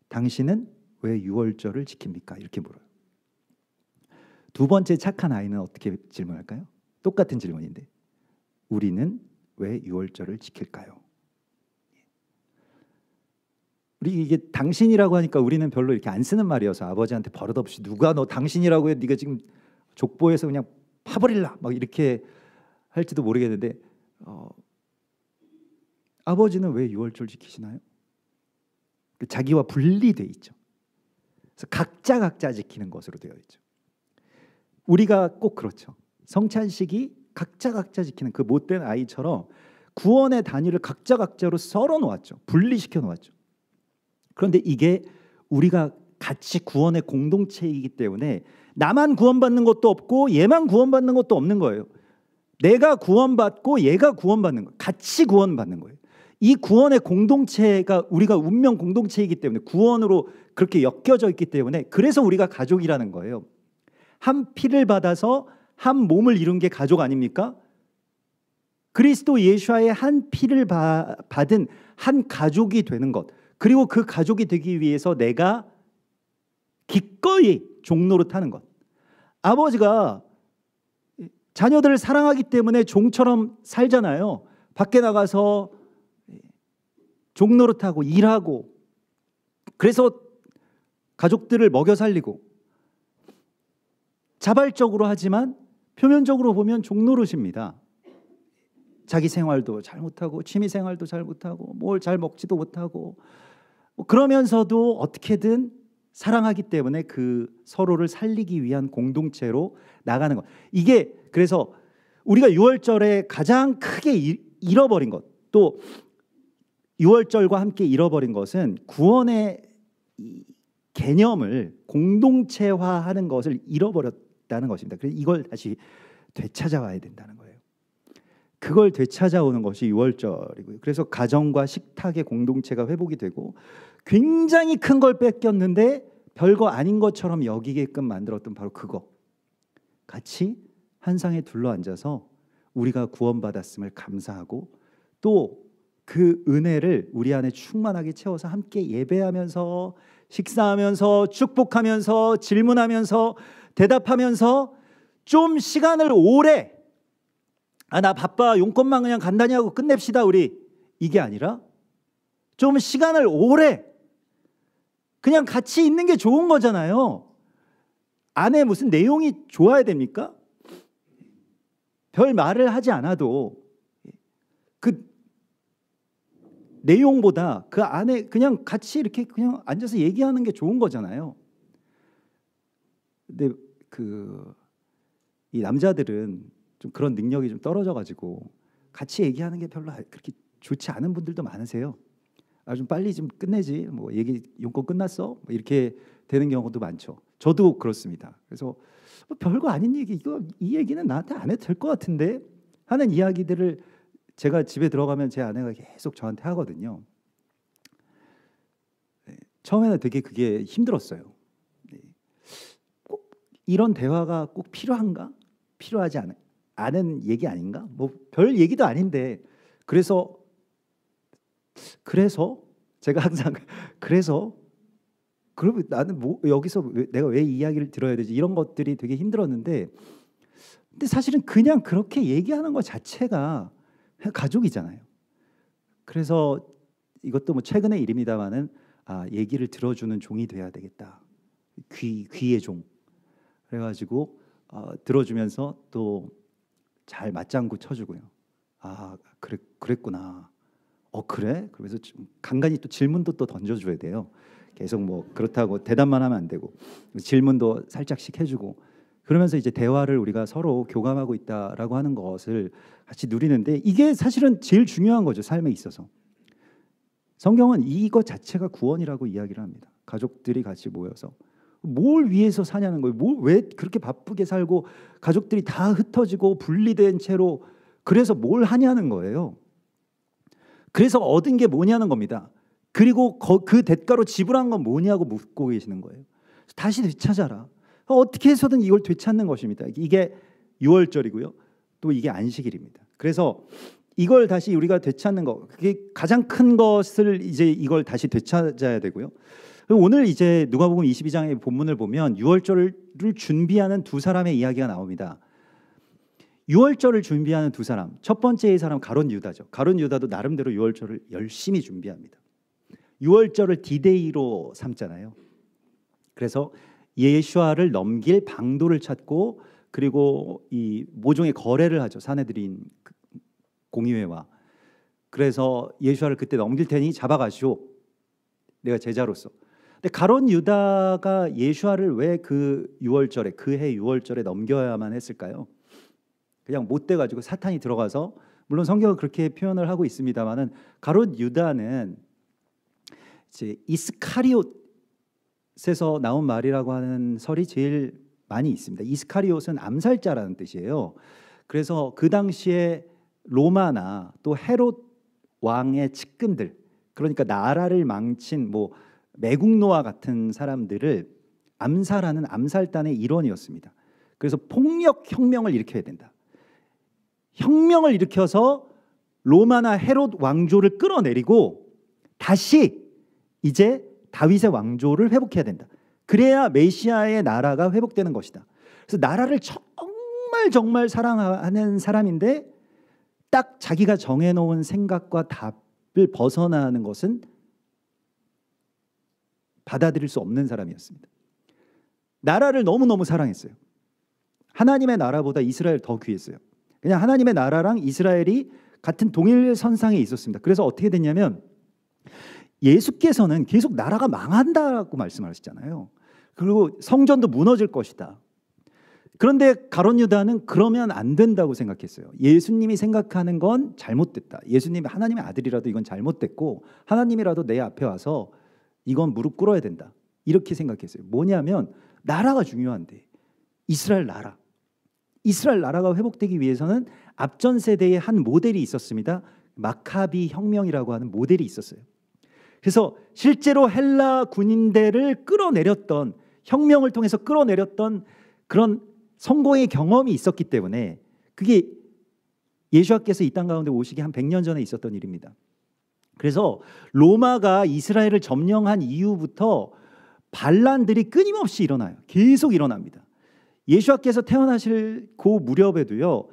당신은 왜 유월절을 지킵니까? 이렇게 물어요. 두 번째 착한 아이는 어떻게 질문할까요? 똑같은 질문인데 우리는 왜 유월절을 지킬까요? 우리 이게 당신이라고 하니까 우리는 별로 이렇게 안 쓰는 말이어서 아버지한테 버릇없이 누가 너 당신이라고 해? 네가 지금 족보에서 그냥 파버릴라 막 이렇게 할지도 모르겠는데 아버지는 왜 유월절 지키시나요? 자기와 분리돼 있죠. 그래서 각자 지키는 것으로 되어 있죠. 우리가 꼭 그렇죠. 성찬식이 각자 지키는 그 못된 아이처럼 구원의 단위를 각자로 썰어 놓았죠. 분리시켜 놓았죠. 그런데 이게 우리가 같이 구원의 공동체이기 때문에 나만 구원받는 것도 없고 얘만 구원받는 것도 없는 거예요. 내가 구원받고 얘가 구원받는 거예요. 같이 구원받는 거예요. 이 구원의 공동체가 우리가 운명 공동체이기 때문에 구원으로 그렇게 엮여져 있기 때문에 그래서 우리가 가족이라는 거예요. 한 피를 받아서 한 몸을 이룬 게 가족 아닙니까? 그리스도 예수와의 한 피를 받은 한 가족이 되는 것, 그리고 그 가족이 되기 위해서 내가 기꺼이 종로를 타는 것. 아버지가 자녀들을 사랑하기 때문에 종처럼 살잖아요. 밖에 나가서 종로를 타고 일하고 그래서 가족들을 먹여 살리고 자발적으로 하지만 표면적으로 보면 종노릇입니다. 자기 생활도 잘 못하고 취미 생활도 잘 못하고 뭘 잘 먹지도 못하고 그러면서도 어떻게든 사랑하기 때문에 그 서로를 살리기 위한 공동체로 나가는 것. 이게 그래서 우리가 유월절에 가장 크게 잃어버린 것, 또 유월절과 함께 잃어버린 것은 구원의 개념을 공동체화하는 것을 잃어버렸다는 것입니다. 그래서 이걸 다시 되찾아와야 된다는 거예요. 그걸 되찾아오는 것이 유월절이고요. 그래서 가정과 식탁의 공동체가 회복이 되고 굉장히 큰 걸 뺏겼는데 별거 아닌 것처럼 여기게끔 만들었던 바로 그거. 같이 한 상에 둘러앉아서 우리가 구원받았음을 감사하고 또 그 은혜를 우리 안에 충만하게 채워서 함께 예배하면서 식사하면서 축복하면서 질문하면서 대답하면서 좀 시간을 오래 나 바빠 용건만 그냥 간단히 하고 끝냅시다 우리 이게 아니라 좀 시간을 오래 그냥 같이 있는 게 좋은 거잖아요. 안에 무슨 내용이 좋아야 됩니까? 별 말을 하지 않아도 그 내용보다 그 안에 그냥 같이 이렇게 그냥 앉아서 얘기하는 게 좋은 거잖아요. 근데 이 남자들은 좀 그런 능력이 좀 떨어져가지고 같이 얘기하는 게 별로 그렇게 좋지 않은 분들도 많으세요. 좀 빨리 좀 끝내지. 뭐 얘기 용건 끝났어? 뭐 이렇게 되는 경우도 많죠. 저도 그렇습니다. 그래서 별거 아닌 얘기 이 얘기는 나한테 안 해도 될 것 같은데 하는 이야기들을 제가 집에 들어가면 제 아내가 계속 저한테 하거든요. 처음에는 되게 그게 힘들었어요. 꼭 이런 대화가 꼭 필요한가? 필요하지 않은 얘기 아닌가? 뭐 별 얘기도 아닌데 그래서 제가 항상 그래서 그러면 나는 뭐 여기서 내가 왜 이 이야기를 들어야 되지? 이런 것들이 되게 힘들었는데 근데 사실은 그냥 그렇게 얘기하는 것 자체가 가족이잖아요. 그래서 이것도 뭐 최근의 일입니다만은 얘기를 들어주는 종이 돼야 되겠다. 귀의 종. 그래가지고 들어주면서 또 잘 맞장구 쳐주고요. 그랬구나. 그래? 그래서 간간히 또 질문도 또 던져줘야 돼요. 계속 뭐 그렇다고 대답만 하면 안 되고 질문도 살짝씩 해주고 그러면서 이제 대화를 우리가 서로 교감하고 있다라고 하는 것을 같이 누리는데 이게 사실은 제일 중요한 거죠. 삶에 있어서. 성경은 이것 자체가 구원이라고 이야기를 합니다. 가족들이 같이 모여서 뭘 위해서 사냐는 거예요. 왜 그렇게 바쁘게 살고 가족들이 다 흩어지고 분리된 채로 그래서 뭘 하냐는 거예요. 그래서 얻은 게 뭐냐는 겁니다. 그리고 그 대가로 지불한 건 뭐냐고 묻고 계시는 거예요. 다시 되찾아라. 어떻게 해서든 이걸 되찾는 것입니다. 이게 유월절이고요. 또 이게 안식일입니다. 그래서 이걸 다시 우리가 되찾는 거, 그게 가장 큰 것을 이제 이걸 다시 되찾아야 되고요. 오늘 이제 누가복음 22장의 본문을 보면 유월절을 준비하는 두 사람의 이야기가 나옵니다. 유월절을 준비하는 두 사람, 첫 번째의 사람 가룟 유다죠. 가룟 유다도 나름대로 유월절을 열심히 준비합니다. 유월절을 디데이로 삼잖아요. 그래서 예수와를 넘길 방도를 찾고 그리고 이 모종의 거래를 하죠. 사내들인 공의회와. 그래서 예수와를 그때 넘길 테니 잡아가시오. 내가 제자로서. 근데 가룟 유다가 예수와를 왜 그 유월절에 그해 유월절에 넘겨야만 했을까요? 그냥 못 돼가지고 사탄이 들어가서, 물론 성경은 그렇게 표현을 하고 있습니다만은 가룟 유다는 이제 이스카리옷에서 나온 말이라고 하는 설이 제일 많이 있습니다. 이스카리옷은 암살자라는 뜻이에요. 그래서 그 당시에 로마나 또 헤롯 왕의 측근들, 그러니까 나라를 망친 뭐 매국노와 같은 사람들을 암살하는 암살단의 일원이었습니다. 그래서 폭력 혁명을 일으켜야 된다. 혁명을 일으켜서 로마나 헤롯 왕조를 끌어내리고 다시 이제 다윗의 왕조를 회복해야 된다. 그래야 메시아의 나라가 회복되는 것이다. 그래서 나라를 정말 사랑하는 사람인데 딱 자기가 정해놓은 생각과 답을 벗어나는 것은 받아들일 수 없는 사람이었습니다. 나라를 너무너무 사랑했어요. 하나님의 나라보다 이스라엘 더 귀했어요. 그냥 하나님의 나라랑 이스라엘이 같은 동일선상에 있었습니다. 그래서 어떻게 됐냐면 예수께서는 계속 나라가 망한다고 말씀하시잖아요. 그리고 성전도 무너질 것이다. 그런데 가룟 유다는 그러면 안 된다고 생각했어요. 예수님이 생각하는 건 잘못됐다. 예수님이 하나님의 아들이라도 이건 잘못됐고 하나님이라도 내 앞에 와서 이건 무릎 꿇어야 된다. 이렇게 생각했어요. 뭐냐면 나라가 중요한데 이스라엘 나라가 회복되기 위해서는 앞전 세대에 한 모델이 있었습니다. 마카비 혁명이라고 하는 모델이 있었어요. 그래서 실제로 헬라 군인들을 끌어내렸던, 혁명을 통해서 끌어내렸던 그런 성공의 경험이 있었기 때문에 그게 예수와께서 이 땅 가운데 오시기 한 100년 전에 있었던 일입니다. 그래서 로마가 이스라엘을 점령한 이후부터 반란들이 끊임없이 일어나요. 계속 일어납니다. 예수와께서 태어나실 그 무렵에도요,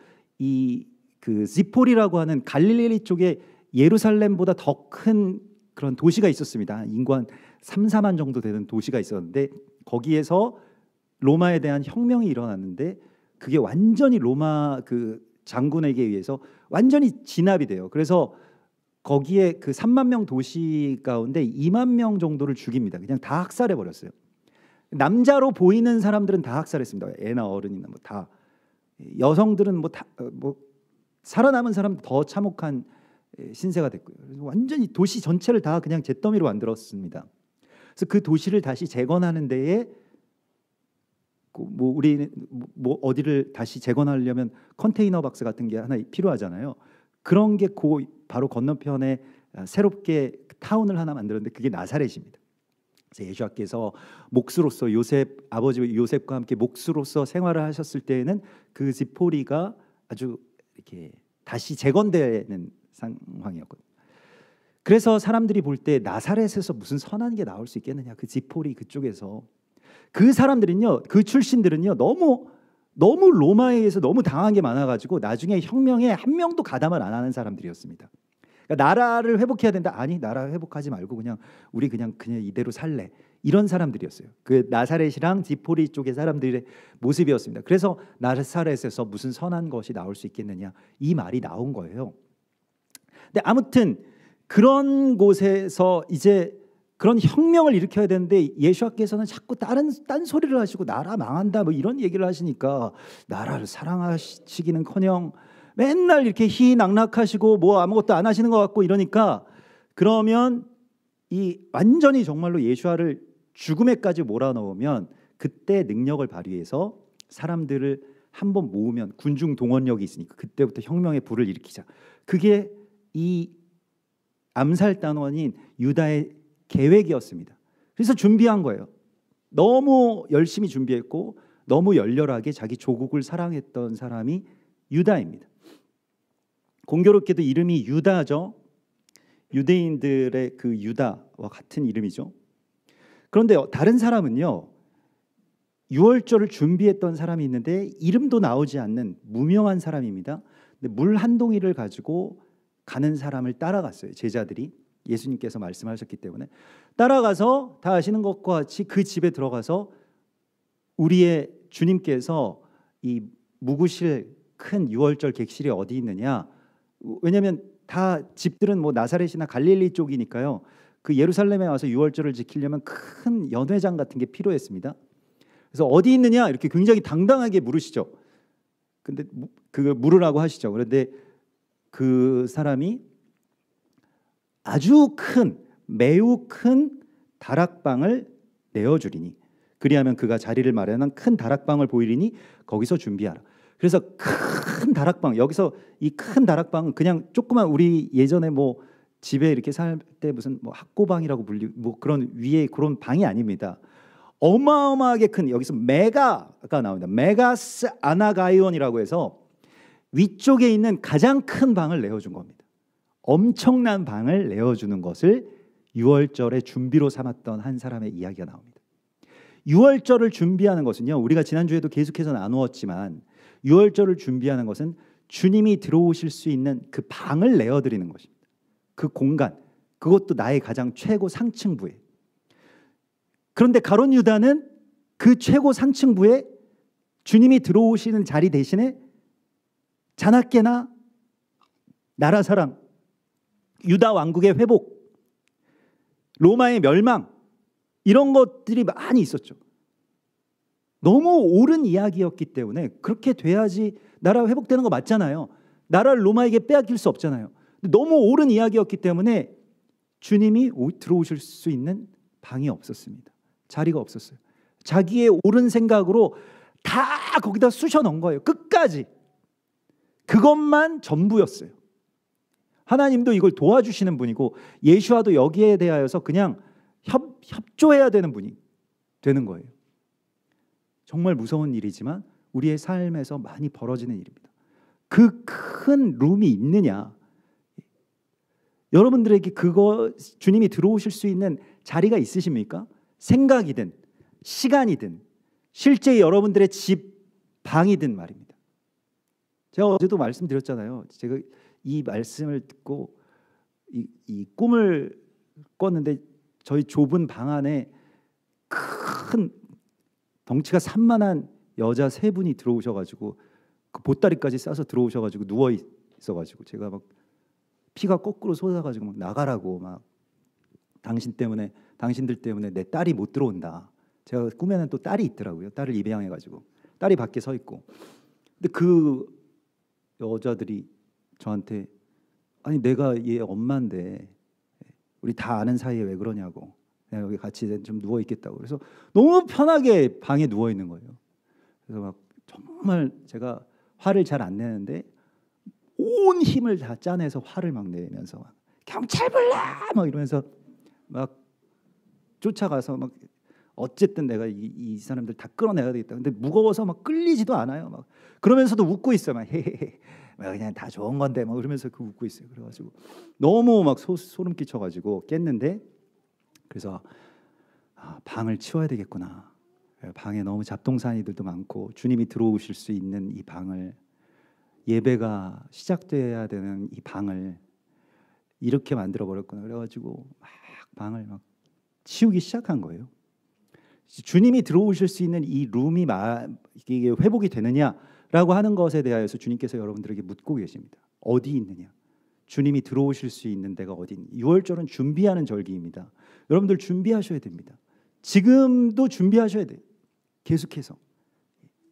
그 지폴이라고 하는 갈릴리 쪽에 예루살렘보다 더 큰 그런 도시가 있었습니다. 인구 한 3, 4만 정도 되는 도시가 있었는데 거기에서 로마에 대한 혁명이 일어났는데 그게 완전히 로마 그 장군에게 의해서 완전히 진압이 돼요. 그래서 거기에 그 3만 명 도시 가운데 2만 명 정도를 죽입니다. 그냥 다 학살해 버렸어요. 남자로 보이는 사람들은 다 학살했습니다. 애나 어른이나 뭐 다. 여성들은 뭐 살아남은 사람 더 참혹한 신세가 됐고요. 그래서 완전히 도시 전체를 다 그냥 잿더미로 만들었습니다. 그래서 그 도시를 다시 재건하는 데에 뭐 우리는 뭐 어디를 다시 재건하려면 컨테이너 박스 같은 게 하나 필요하잖아요. 그런 게 바로 건너편에 새롭게 타운을 하나 만들었는데 그게 나사렛입니다. 그래서 예수께서 목수로서 아버지 요셉과 함께 목수로서 생활을 하셨을 때에는 그 지포리가 아주 이렇게 다시 재건되는 상황이었거든요. 그래서 사람들이 볼 때 나사렛에서 무슨 선한 게 나올 수 있겠느냐, 그 지포리 그쪽에서. 그 사람들은요, 그 출신들은요, 너무 로마에 의해서 너무 당한 게 많아가지고 나중에 혁명에 한 명도 가담을 안 하는 사람들이었습니다. 그러니까 나라를 회복해야 된다. 아니, 나라 회복하지 말고 그냥 우리 그냥 이대로 살래. 이런 사람들이었어요. 그 나사렛이랑 지포리 쪽의 사람들의 모습이었습니다. 그래서 나사렛에서 무슨 선한 것이 나올 수 있겠느냐, 이 말이 나온 거예요. 근데 아무튼 그런 곳에서 이제 그런 혁명을 일으켜야 되는데 예수께서는 자꾸 딴 소리를 하시고 나라 망한다 뭐 이런 얘기를 하시니까 나라를 사랑하시기는커녕 맨날 이렇게 희낙낙하시고 뭐 아무것도 안 하시는 것 같고 이러니까 그러면 이 완전히 정말로 예수와를 죽음에까지 몰아넣으면 그때 능력을 발휘해서 사람들을 한번 모으면 군중 동원력이 있으니까 그때부터 혁명의 불을 일으키자. 그게 이 암살단원인 유다의 계획이었습니다. 그래서 준비한 거예요. 너무 열심히 준비했고 너무 열렬하게 자기 조국을 사랑했던 사람이 유다입니다. 공교롭게도 이름이 유다죠. 유대인들의 그 유다와 같은 이름이죠. 그런데 다른 사람은요, 유월절을 준비했던 사람이 있는데 이름도 나오지 않는 무명한 사람입니다. 근데 물 한 동이를 가지고 가는 사람을 따라갔어요. 제자들이 예수님께서 말씀하셨기 때문에 따라가서 다 아시는 것과 같이 그 집에 들어가서 우리의 주님께서 이 묵으실 큰 유월절 객실이 어디 있느냐. 왜냐하면 다 집들은 뭐 나사렛이나 갈릴리 쪽이니까요. 그 예루살렘에 와서 유월절을 지키려면 큰 연회장 같은 게 필요했습니다. 그래서 어디 있느냐 이렇게 굉장히 당당하게 물으시죠. 근데 그걸 물으라고 하시죠. 그런데 그 사람이 아주 큰, 매우 큰 다락방을 내어주리니 그리하면 그가 자리를 마련한 큰 다락방을 보이리니 거기서 준비하라. 그래서 큰 다락방, 여기서 이 큰 다락방은 그냥 조그만 우리 예전에 뭐 집에 이렇게 살 때 무슨 뭐 학고방이라고 불리고 뭐 그런 위에 그런 방이 아닙니다. 어마어마하게 큰, 여기서 메가가 나옵니다. 메가스 아나가이온이라고 해서 위쪽에 있는 가장 큰 방을 내어준 겁니다. 엄청난 방을 내어주는 것을 유월절의 준비로 삼았던 한 사람의 이야기가 나옵니다. 유월절을 준비하는 것은요, 우리가 지난주에도 계속해서 나누었지만 유월절을 준비하는 것은 주님이 들어오실 수 있는 그 방을 내어드리는 것입니다. 그 공간, 그것도 나의 가장 최고 상층부에. 그런데 가룟 유다는 그 최고 상층부에 주님이 들어오시는 자리 대신에 자나깨나 나라 사랑, 유다 왕국의 회복, 로마의 멸망, 이런 것들이 많이 있었죠. 너무 옳은 이야기였기 때문에 그렇게 돼야지 나라가 회복되는 거 맞잖아요. 나라를 로마에게 빼앗길 수 없잖아요. 너무 옳은 이야기였기 때문에 주님이 들어오실 수 있는 방이 없었습니다. 자리가 없었어요. 자기의 옳은 생각으로 다 거기다 쑤셔 넣은 거예요. 끝까지. 그것만 전부였어요. 하나님도 이걸 도와주시는 분이고 예수와도 여기에 대하여서 그냥 협조해야 되는 분이 되는 거예요. 정말 무서운 일이지만 우리의 삶에서 많이 벌어지는 일입니다. 그 큰 룸이 있느냐? 여러분들에게 그거 주님이 들어오실 수 있는 자리가 있으십니까? 생각이든 시간이든 실제 여러분들의 집 방이든 말입니다. 제가 어제도 말씀드렸잖아요. 제가 이 말씀을 듣고 이 꿈을 꿨는데 저희 좁은 방 안에 큰 덩치가 산만한 여자 세 분이 들어오셔가지고 그 보따리까지 싸서 들어오셔가지고 누워 있어가지고 제가 막 피가 거꾸로 쏟아가지고 막 나가라고 막 당신들 때문에 내 딸이 못 들어온다. 제가 꿈에는 또 딸이 있더라고요. 딸을 입양해가지고 딸이 밖에 서 있고. 근데 그 여자들이 저한테 아니 내가 얘 엄마인데 우리 다 아는 사이에 왜 그러냐고. 내가 여기 같이 좀 누워 있겠다고. 그래서 너무 편하게 방에 누워 있는 거예요. 그래서 막 정말 제가 화를 잘 안 내는데 온 힘을 다 짜내서 화를 막 내면서 막 경찰 불러 막 이러면서 막 쫓아가서 막 어쨌든 내가 이 사람들 다 끌어내야 되겠다. 근데 무거워서 막 끌리지도 않아요. 막 그러면서도 웃고 있어요. 막 헤헤헤. 그냥 다 좋은 건데 막 그러면서 그 웃고 있어요. 그래가지고 너무 막 소름 끼쳐가지고 깼는데 그래서 방을 치워야 되겠구나. 방에 너무 잡동사니들도 많고 주님이 들어오실 수 있는 이 방을 예배가 시작돼야 되는 이 방을 이렇게 만들어 버렸구나. 그래가지고 막 방을 막 치우기 시작한 거예요. 주님이 들어오실 수 있는 이 룸이 이게 회복이 되느냐라고 하는 것에 대하여서 주님께서 여러분들에게 묻고 계십니다. 어디 있느냐? 주님이 들어오실 수 있는 데가 어디 있느냐? 6월절은 준비하는 절기입니다. 여러분들 준비하셔야 됩니다. 지금도 준비하셔야 돼요. 계속해서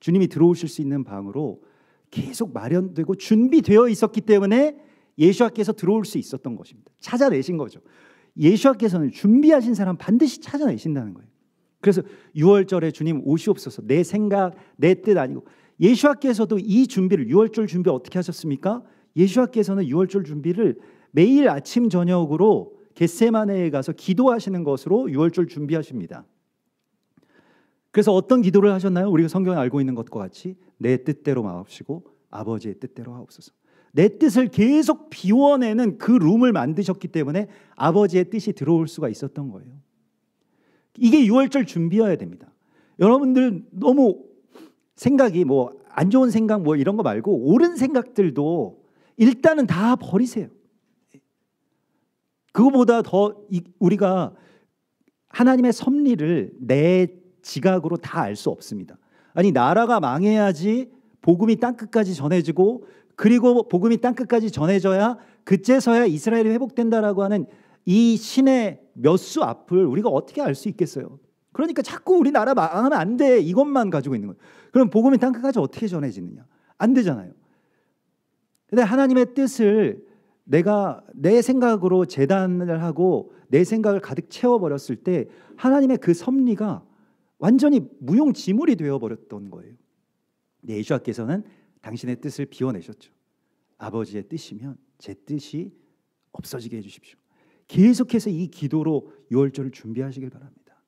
주님이 들어오실 수 있는 방으로 계속 마련되고 준비되어 있었기 때문에 예수와께서 들어올 수 있었던 것입니다. 찾아내신 거죠. 예수와께서는 준비하신 사람 반드시 찾아내신다는 거예요. 그래서 유월절에 주님 오시옵소서, 내 생각 내 뜻 아니고, 예수와께서도 이 준비를, 유월절 준비 어떻게 하셨습니까? 예수와께서는 유월절 준비를 매일 아침 저녁으로 겟세마네에 가서 기도하시는 것으로 유월절 준비하십니다. 그래서 어떤 기도를 하셨나요? 우리가 성경에 알고 있는 것과 같이 내 뜻대로 마옵시고 아버지의 뜻대로 하옵소서. 내 뜻을 계속 비워내는 그 룸을 만드셨기 때문에 아버지의 뜻이 들어올 수가 있었던 거예요. 이게 유월절 준비여야 됩니다. 여러분들 너무 생각이 뭐 안 좋은 생각 뭐 이런 거 말고 옳은 생각들도 일단은 다 버리세요. 그거보다 더 우리가 하나님의 섭리를 내 지각으로 다 알 수 없습니다. 아니, 나라가 망해야지 복음이 땅끝까지 전해지고, 그리고 복음이 땅끝까지 전해져야 그제서야 이스라엘이 회복된다라고 하는 이 신의 몇 수 앞을 우리가 어떻게 알 수 있겠어요? 그러니까 자꾸 우리나라 망하면 안 돼, 이것만 가지고 있는 거예요. 그럼 복음이 땅끝까지 어떻게 전해지느냐? 안 되잖아요. 근데 하나님의 뜻을 내가 내 생각으로 재단을 하고 내 생각을 가득 채워버렸을 때 하나님의 그 섭리가 완전히 무용지물이 되어버렸던 거예요. 예수와께서는 당신의 뜻을 비워내셨죠. 아버지의 뜻이면 제 뜻이 없어지게 해주십시오. 계속해서 이 기도로 유월절을 준비하시길 바랍니다.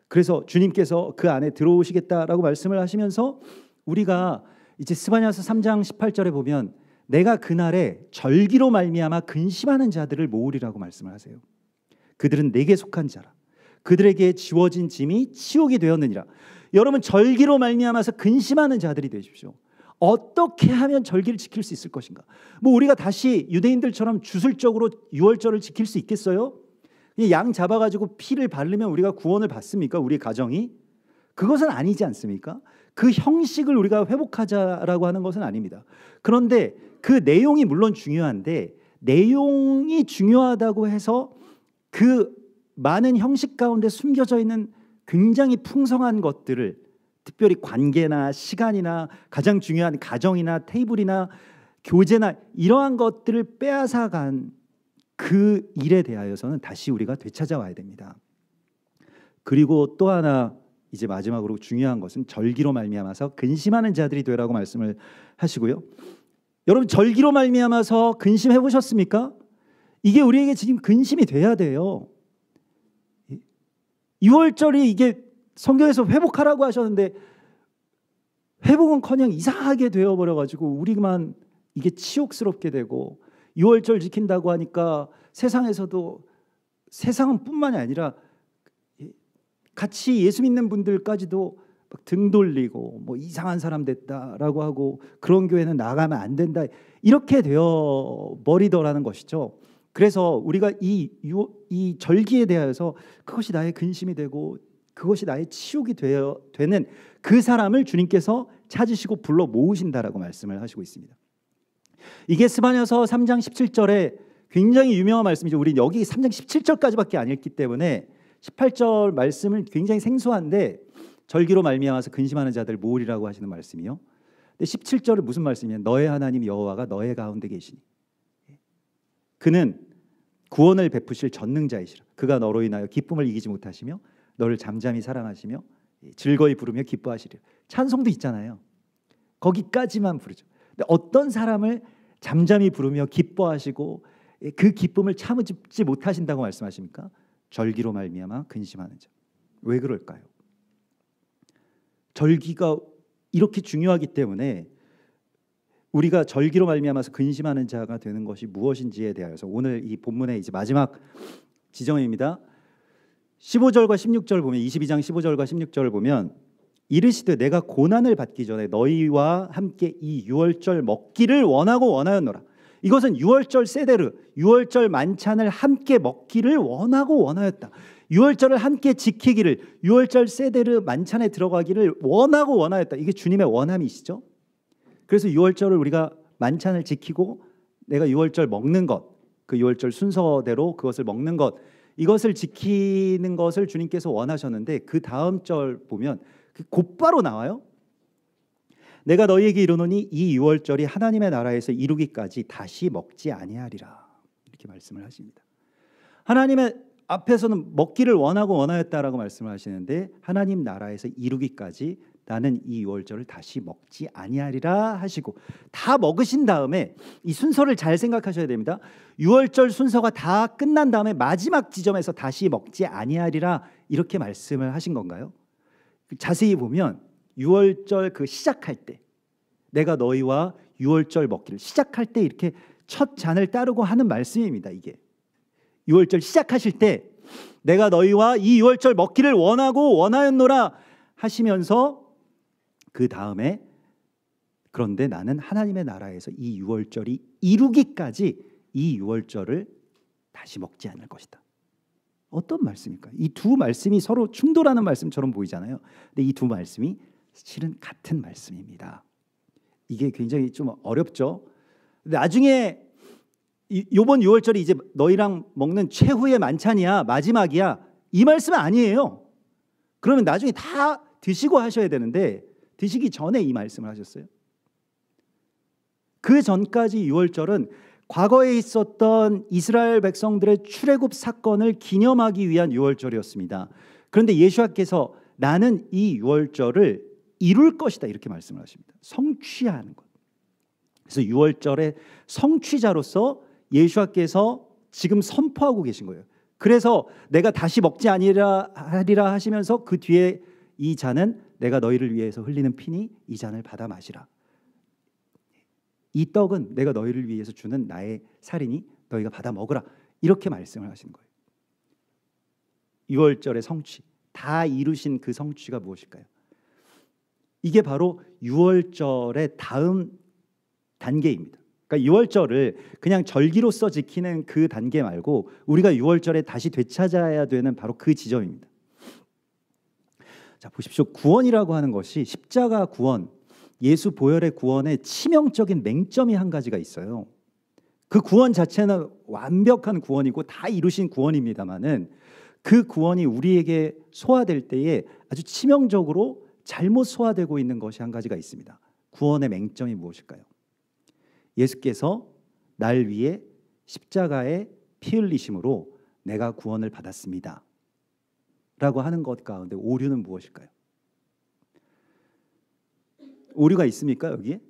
그래서 주님께서 그 안에 들어오시겠다라고 말씀을 하시면서 우리가 이제 스바냐서 3장 18절에 보면 내가 그날에 절기로 말미암아 근심하는 자들을 모으리라고 말씀을 하세요. 그들은 내게 속한 자라. 그들에게 지워진 짐이 치욕이 되었느니라. 여러분, 절기로 말미암아서 근심하는 자들이 되십시오. 어떻게 하면 절기를 지킬 수 있을 것인가? 뭐 우리가 다시 유대인들처럼 주술적으로 유월절을 지킬 수 있겠어요? 양 잡아가지고 피를 바르면 우리가 구원을 받습니까? 우리 가정이? 그것은 아니지 않습니까? 그 형식을 우리가 회복하자라고 하는 것은 아닙니다. 그런데 그 내용이 물론 중요한데, 내용이 중요하다고 해서 그 많은 형식 가운데 숨겨져 있는 굉장히 풍성한 것들을, 특별히 관계나 시간이나 가장 중요한 가정이나 테이블이나 교제나 이러한 것들을 빼앗아간 그 일에 대하여서는 다시 우리가 되찾아와야 됩니다. 그리고 또 하나 이제 마지막으로 중요한 것은 절기로 말미암아서 근심하는 자들이 되라고 말씀을 하시고요. 여러분, 절기로 말미암아서 근심해 보셨습니까? 이게 우리에게 지금 근심이 돼야 돼요. 6월절이 이게 성경에서 회복하라고 하셨는데 회복은커녕 이상하게 되어버려가지고 우리만 이게 치욕스럽게 되고, 6월절 지킨다고 하니까 세상에서도, 세상은 뿐만이 아니라 같이 예수 믿는 분들까지도 막 등 돌리고 뭐 이상한 사람 됐다라고 하고 그런 교회는 나가면 안 된다, 이렇게 되어 버리더라는 것이죠. 그래서 우리가 이 절기에 대하여서 그것이 나의 근심이 되고 그것이 나의 치욕이 되는 그 사람을 주님께서 찾으시고 불러 모으신다라고 말씀을 하시고 있습니다. 이게 스바냐서 3장 17절에 굉장히 유명한 말씀이죠. 우리 여기 3장 17절까지밖에 안 읽기 때문에 18절 말씀은 굉장히 생소한데, 절기로 말미암아서 근심하는 자들 모으리라고 하시는 말씀이요. 근데 17절은 무슨 말씀이냐? 너의 하나님 여호와가 너의 가운데 계시니 그는 구원을 베푸실 전능자이시라. 그가 너로 인하여 기쁨을 이기지 못하시며 너를 잠잠히 사랑하시며 즐거이 부르며 기뻐하시리라. 찬송도 있잖아요. 거기까지만 부르죠. 근데 어떤 사람을 잠잠히 부르며 기뻐하시고 그 기쁨을 참지 못하신다고 말씀하십니까? 절기로 말미암아 근심하는 자. 왜 그럴까요? 절기가 이렇게 중요하기 때문에 우리가 절기로 말미암아서 근심하는 자가 되는 것이 무엇인지에 대해서 오늘 이 본문의 이제 마지막 지정입니다. 15절과 16절 보면, 22장 15절과 16절을 보면, 이르시되 내가 고난을 받기 전에 너희와 함께 이 유월절 먹기를 원하고 원하였노라. 이것은 유월절 세데르, 유월절 만찬을 함께 먹기를 원하고 원하였다. 유월절을 함께 지키기를, 유월절 세데르 만찬에 들어가기를 원하고 원하였다. 이게 주님의 원함이시죠. 그래서 유월절을 우리가 만찬을 지키고 내가 유월절 먹는 것, 그 유월절 순서대로 그것을 먹는 것, 이것을 지키는 것을 주님께서 원하셨는데, 그 다음 절 보면 곧바로 나와요. 내가 너희에게 이르노니 이 유월절이 하나님의 나라에서 이루기까지 다시 먹지 아니하리라. 이렇게 말씀을 하십니다. 하나님의 앞에서는 먹기를 원하고 원하였다라고 말씀을 하시는데 하나님 나라에서 이루기까지 나는 이 유월절을 다시 먹지 아니하리라 하시고 다 먹으신 다음에 이 순서를 잘 생각하셔야 됩니다. 유월절 순서가 다 끝난 다음에 마지막 지점에서 다시 먹지 아니하리라 이렇게 말씀을 하신 건가요? 자세히 보면 유월절 그 시작할 때 내가 너희와 유월절 먹기를 시작할 때 이렇게 첫 잔을 따르고 하는 말씀입니다. 이게 유월절 시작하실 때 내가 너희와 이 유월절 먹기를 원하고 원하였노라 하시면서 그 다음에 그런데 나는 하나님의 나라에서 이 유월절이 이루기까지 이 유월절을 다시 먹지 않을 것이다. 어떤 말씀일까요? 이 두 말씀이 서로 충돌하는 말씀처럼 보이잖아요. 근데 이 두 말씀이 실은 같은 말씀입니다. 이게 굉장히 좀 어렵죠. 근데 나중에 이번 유월절이 이제 너희랑 먹는 최후의 만찬이야, 마지막이야, 이 말씀은 아니에요. 그러면 나중에 다 드시고 하셔야 되는데 드시기 전에 이 말씀을 하셨어요. 그 전까지 유월절은 과거에 있었던 이스라엘 백성들의 출애굽 사건을 기념하기 위한 유월절이었습니다. 그런데 예수님께서 나는 이 유월절을 이룰 것이다 이렇게 말씀을 하십니다. 성취하는 것. 그래서 유월절의 성취자로서 예수님께서 지금 선포하고 계신 거예요. 그래서 내가 다시 먹지 아니하리라 하시면서 그 뒤에 이 잔은 내가 너희를 위해서 흘리는 피니 이 잔을 받아 마시라. 이 떡은 내가 너희를 위해서 주는 나의 살이니 너희가 받아 먹으라. 이렇게 말씀을 하시는 거예요. 유월절의 성취, 다 이루신 그 성취가 무엇일까요? 이게 바로 유월절의 다음 단계입니다. 그러니까 유월절을 그냥 절기로서 지키는 그 단계 말고 우리가 유월절에 다시 되찾아야 되는 바로 그 지점입니다. 자, 보십시오. 구원이라고 하는 것이 십자가 구원, 예수 보혈의 구원의 치명적인 맹점이 한 가지가 있어요. 그 구원 자체는 완벽한 구원이고 다 이루신 구원입니다만은 그 구원이 우리에게 소화될 때에 아주 치명적으로 잘못 소화되고 있는 것이 한 가지가 있습니다. 구원의 맹점이 무엇일까요? 예수께서 날 위해 십자가에 피 흘리심으로 내가 구원을 받았습니다 라고 하는 것 가운데 오류는 무엇일까요? 오류가 있습니까 여기에?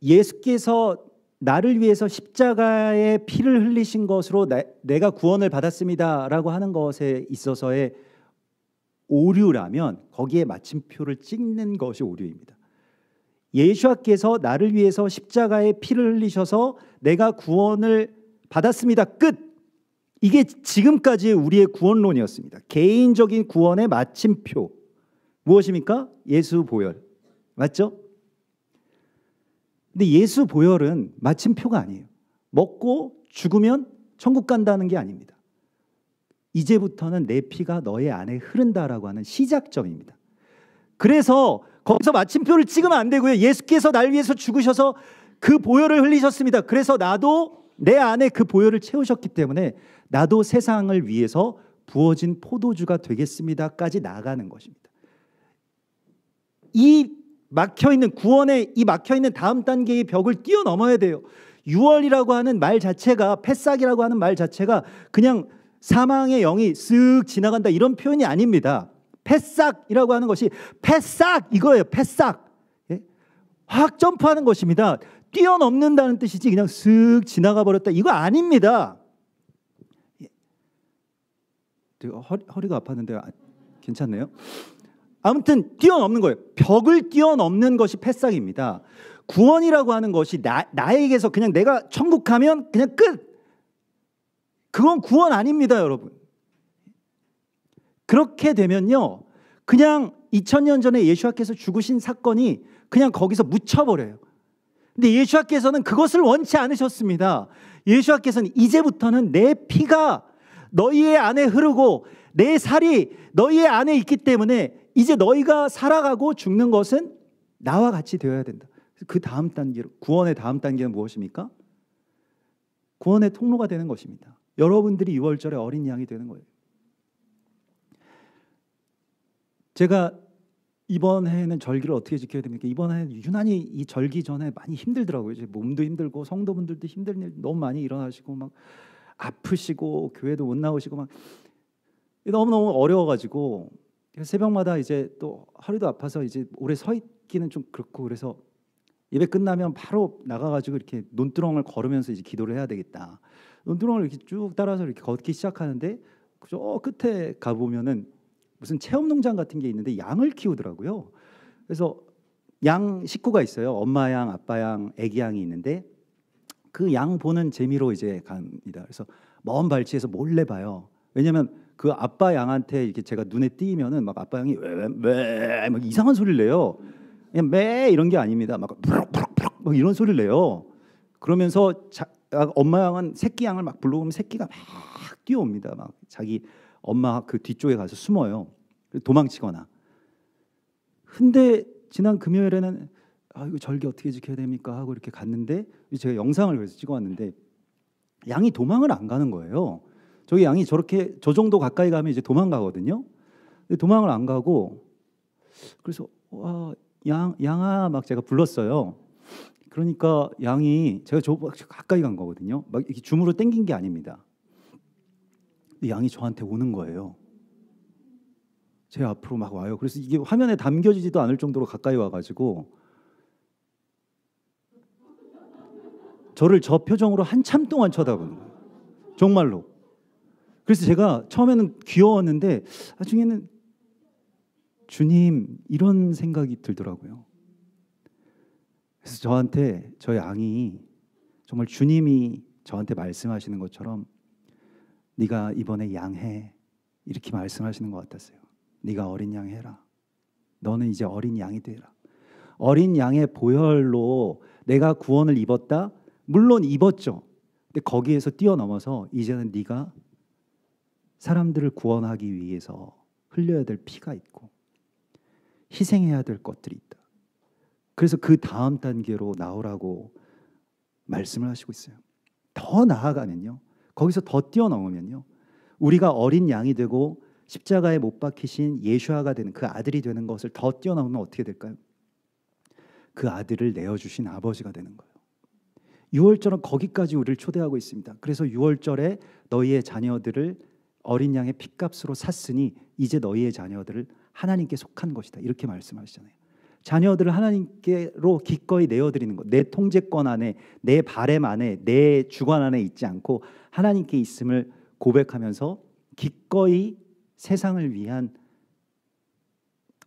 예수께서 나를 위해서 십자가에 피를 흘리신 것으로 내가 구원을 받았습니다 라고 하는 것에 있어서의 오류라면 거기에 마침표를 찍는 것이 오류입니다. 예수께서 나를 위해서 십자가에 피를 흘리셔서 내가 구원을 받았습니다. 끝! 이게 지금까지의 우리의 구원론이었습니다. 개인적인 구원의 마침표 무엇입니까? 예수 보혈. 맞죠? 근데 예수 보혈은 마침표가 아니에요. 먹고 죽으면 천국 간다는 게 아닙니다. 이제부터는 내 피가 너의 안에 흐른다라고 하는 시작점입니다. 그래서 거기서 마침표를 찍으면 안 되고요. 예수께서 날 위해서 죽으셔서 그 보혈을 흘리셨습니다. 그래서 나도 내 안에 그 보혈을 채우셨기 때문에 나도 세상을 위해서 부어진 포도주가 되겠습니다까지 나가는 것입니다. 이 막혀있는 구원의 이 막혀있는 다음 단계의 벽을 뛰어넘어야 돼요. 유월이라고 하는 말 자체가 패싹이라고 하는 말 자체가 그냥 사망의 영이 쓱 지나간다 이런 표현이 아닙니다. 패싹이라고 하는 것이 패싹 이거예요. 패싹. 예? 확 점프하는 것입니다. 뛰어넘는다는 뜻이지 그냥 쓱 지나가 버렸다 이거 아닙니다. 예. 허리가 아팠는데 괜찮네요. 아무튼 뛰어넘는 거예요. 벽을 뛰어넘는 것이 패싹입니다. 구원이라고 하는 것이 나에게서 그냥 내가 천국 가면 그냥 끝. 그건 구원 아닙니다, 여러분. 그렇게 되면요, 그냥 2000년 전에 예수님께서 죽으신 사건이 그냥 거기서 묻혀버려요. 근데 예수님께서는 그것을 원치 않으셨습니다. 예수님께서는 이제부터는 내 피가 너희의 안에 흐르고 내 살이 너희의 안에 있기 때문에 이제 너희가 살아가고 죽는 것은 나와 같이 되어야 된다. 그 다음 단계로 구원의 다음 단계는 무엇입니까? 구원의 통로가 되는 것입니다. 여러분들이 6월절에 어린 양이 되는 거예요. 제가 이번 해에는 절기를 어떻게 지켜야 됩니까? 이번 해 유난히 이 절기 전에 많이 힘들더라고요. 이제 몸도 힘들고 성도분들도 힘든 일 너무 많이 일어나시고 막 아프시고 교회도 못 나오시고 막 너무너무 어려워가지고 새벽마다 이제 또 허리도 아파서 이제 오래 서 있기는 좀 그렇고 그래서 예배 끝나면 바로 나가가지고 이렇게 논두렁을 걸으면서 이제 기도를 해야 되겠다. 논두렁을 이렇게 쭉 따라서 이렇게 걷기 시작하는데 저 끝에 가 보면은 무슨 체험 농장 같은 게 있는데 양을 키우더라고요. 그래서 양 식구가 있어요. 엄마 양, 아빠 양, 애기 양이 있는데 그 양 보는 재미로 이제 갑니다. 그래서 먼 발치에서 몰래 봐요. 왜냐면 그 아빠 양한테 이렇게 제가 눈에 띄면은 막 아빠 양이 막 이상한 소리를 내요. 그냥 매 이런 게 아닙니다. 막 푸럭푸럭푸럭 막 이런 소리를 내요. 그러면서 엄마 양은 새끼 양을 막 불러오면 새끼가 막 뛰어옵니다. 막 자기 엄마 그 뒤쪽에 가서 숨어요. 도망치거나. 근데 지난 금요일에는 이거 절기 어떻게 지켜야 됩니까 하고 이렇게 갔는데 제가 영상을 그래서 찍어왔는데 양이 도망을 안 가는 거예요. 저기 양이 저렇게 저 정도 가까이 가면 이제 도망가거든요. 근데 도망을 안 가고 그래서 양아 막 제가 불렀어요. 그러니까 양이 제가 저 가까이 간 거거든요. 막 이렇게 줌으로 당긴 게 아닙니다. 양이 저한테 오는 거예요. 제 앞으로 막 와요. 그래서 이게 화면에 담겨지지도 않을 정도로 가까이 와가지고 저를 저 표정으로 한참 동안 쳐다보는 거예요. 정말로. 그래서 제가 처음에는 귀여웠는데 나중에는 주님 이런 생각이 들더라고요. 그래서 저한테 저 양이 정말 주님이 저한테 말씀하시는 것처럼 네가 이번에 양해 이렇게 말씀하시는 것 같았어요. 네가 어린 양 해라. 너는 이제 어린 양이 되라. 어린 양의 보혈로 내가 구원을 입었다. 물론 입었죠. 근데 거기에서 뛰어넘어서 이제는 네가 사람들을 구원하기 위해서 흘려야 될 피가 있고 희생해야 될 것들이 있다. 그래서 그 다음 단계로 나오라고 말씀을 하시고 있어요. 더 나아가면요. 거기서 더 뛰어넘으면요. 우리가 어린 양이 되고 십자가에 못 박히신 예수아가 되는 그 아들이 되는 것을 더 뛰어넘으면 어떻게 될까요? 그 아들을 내어주신 아버지가 되는 거예요. 6월절은 거기까지 우리를 초대하고 있습니다. 그래서 6월절에 너희의 자녀들을 어린 양의 핏값으로 샀으니 이제 너희의 자녀들을 하나님께 속한 것이다. 이렇게 말씀하시잖아요. 자녀들을 하나님께로 기꺼이 내어드리는 것. 내 통제권 안에, 내 바램 안에, 내 주관 안에 있지 않고 하나님께 있음을 고백하면서 기꺼이 세상을 위한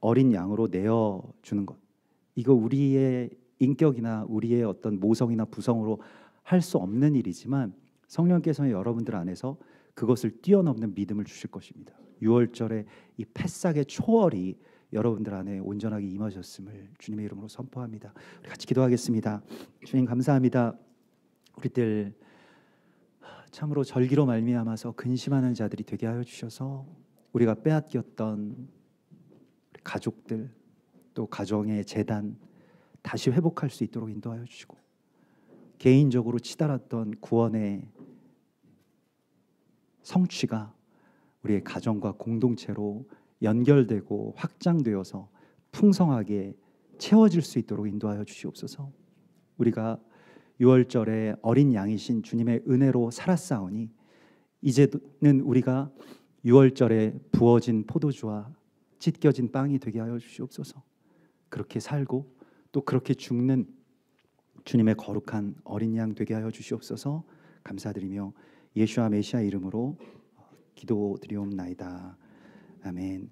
어린 양으로 내어주는 것. 이거 우리의 인격이나 우리의 어떤 모성이나 부성으로 할 수 없는 일이지만 성령께서는 여러분들 안에서 그것을 뛰어넘는 믿음을 주실 것입니다. 6월절에 이 패싹의 초월이 여러분들 안에 온전하게 임하셨음을 주님의 이름으로 선포합니다. 우리 같이 기도하겠습니다. 주님 감사합니다. 우리들 참으로 절기로 말미암아서 근심하는 자들이 되게 하여 주셔서 우리가 빼앗겼던 가족들 또 가정의 재단 다시 회복할 수 있도록 인도하여 주시고 개인적으로 치달았던 구원의 성취가 우리의 가정과 공동체로 연결되고 확장되어서 풍성하게 채워질 수 있도록 인도하여 주시옵소서. 우리가 6월절에 어린 양이신 주님의 은혜로 살았사오니 이제는 우리가 6월절에 부어진 포도주와 찢겨진 빵이 되게 하여 주시옵소서. 그렇게 살고 또 그렇게 죽는 주님의 거룩한 어린 양 되게 하여 주시옵소서. 감사드리며 예수와 메시아 이름으로 기도드리옵나이다. 아멘.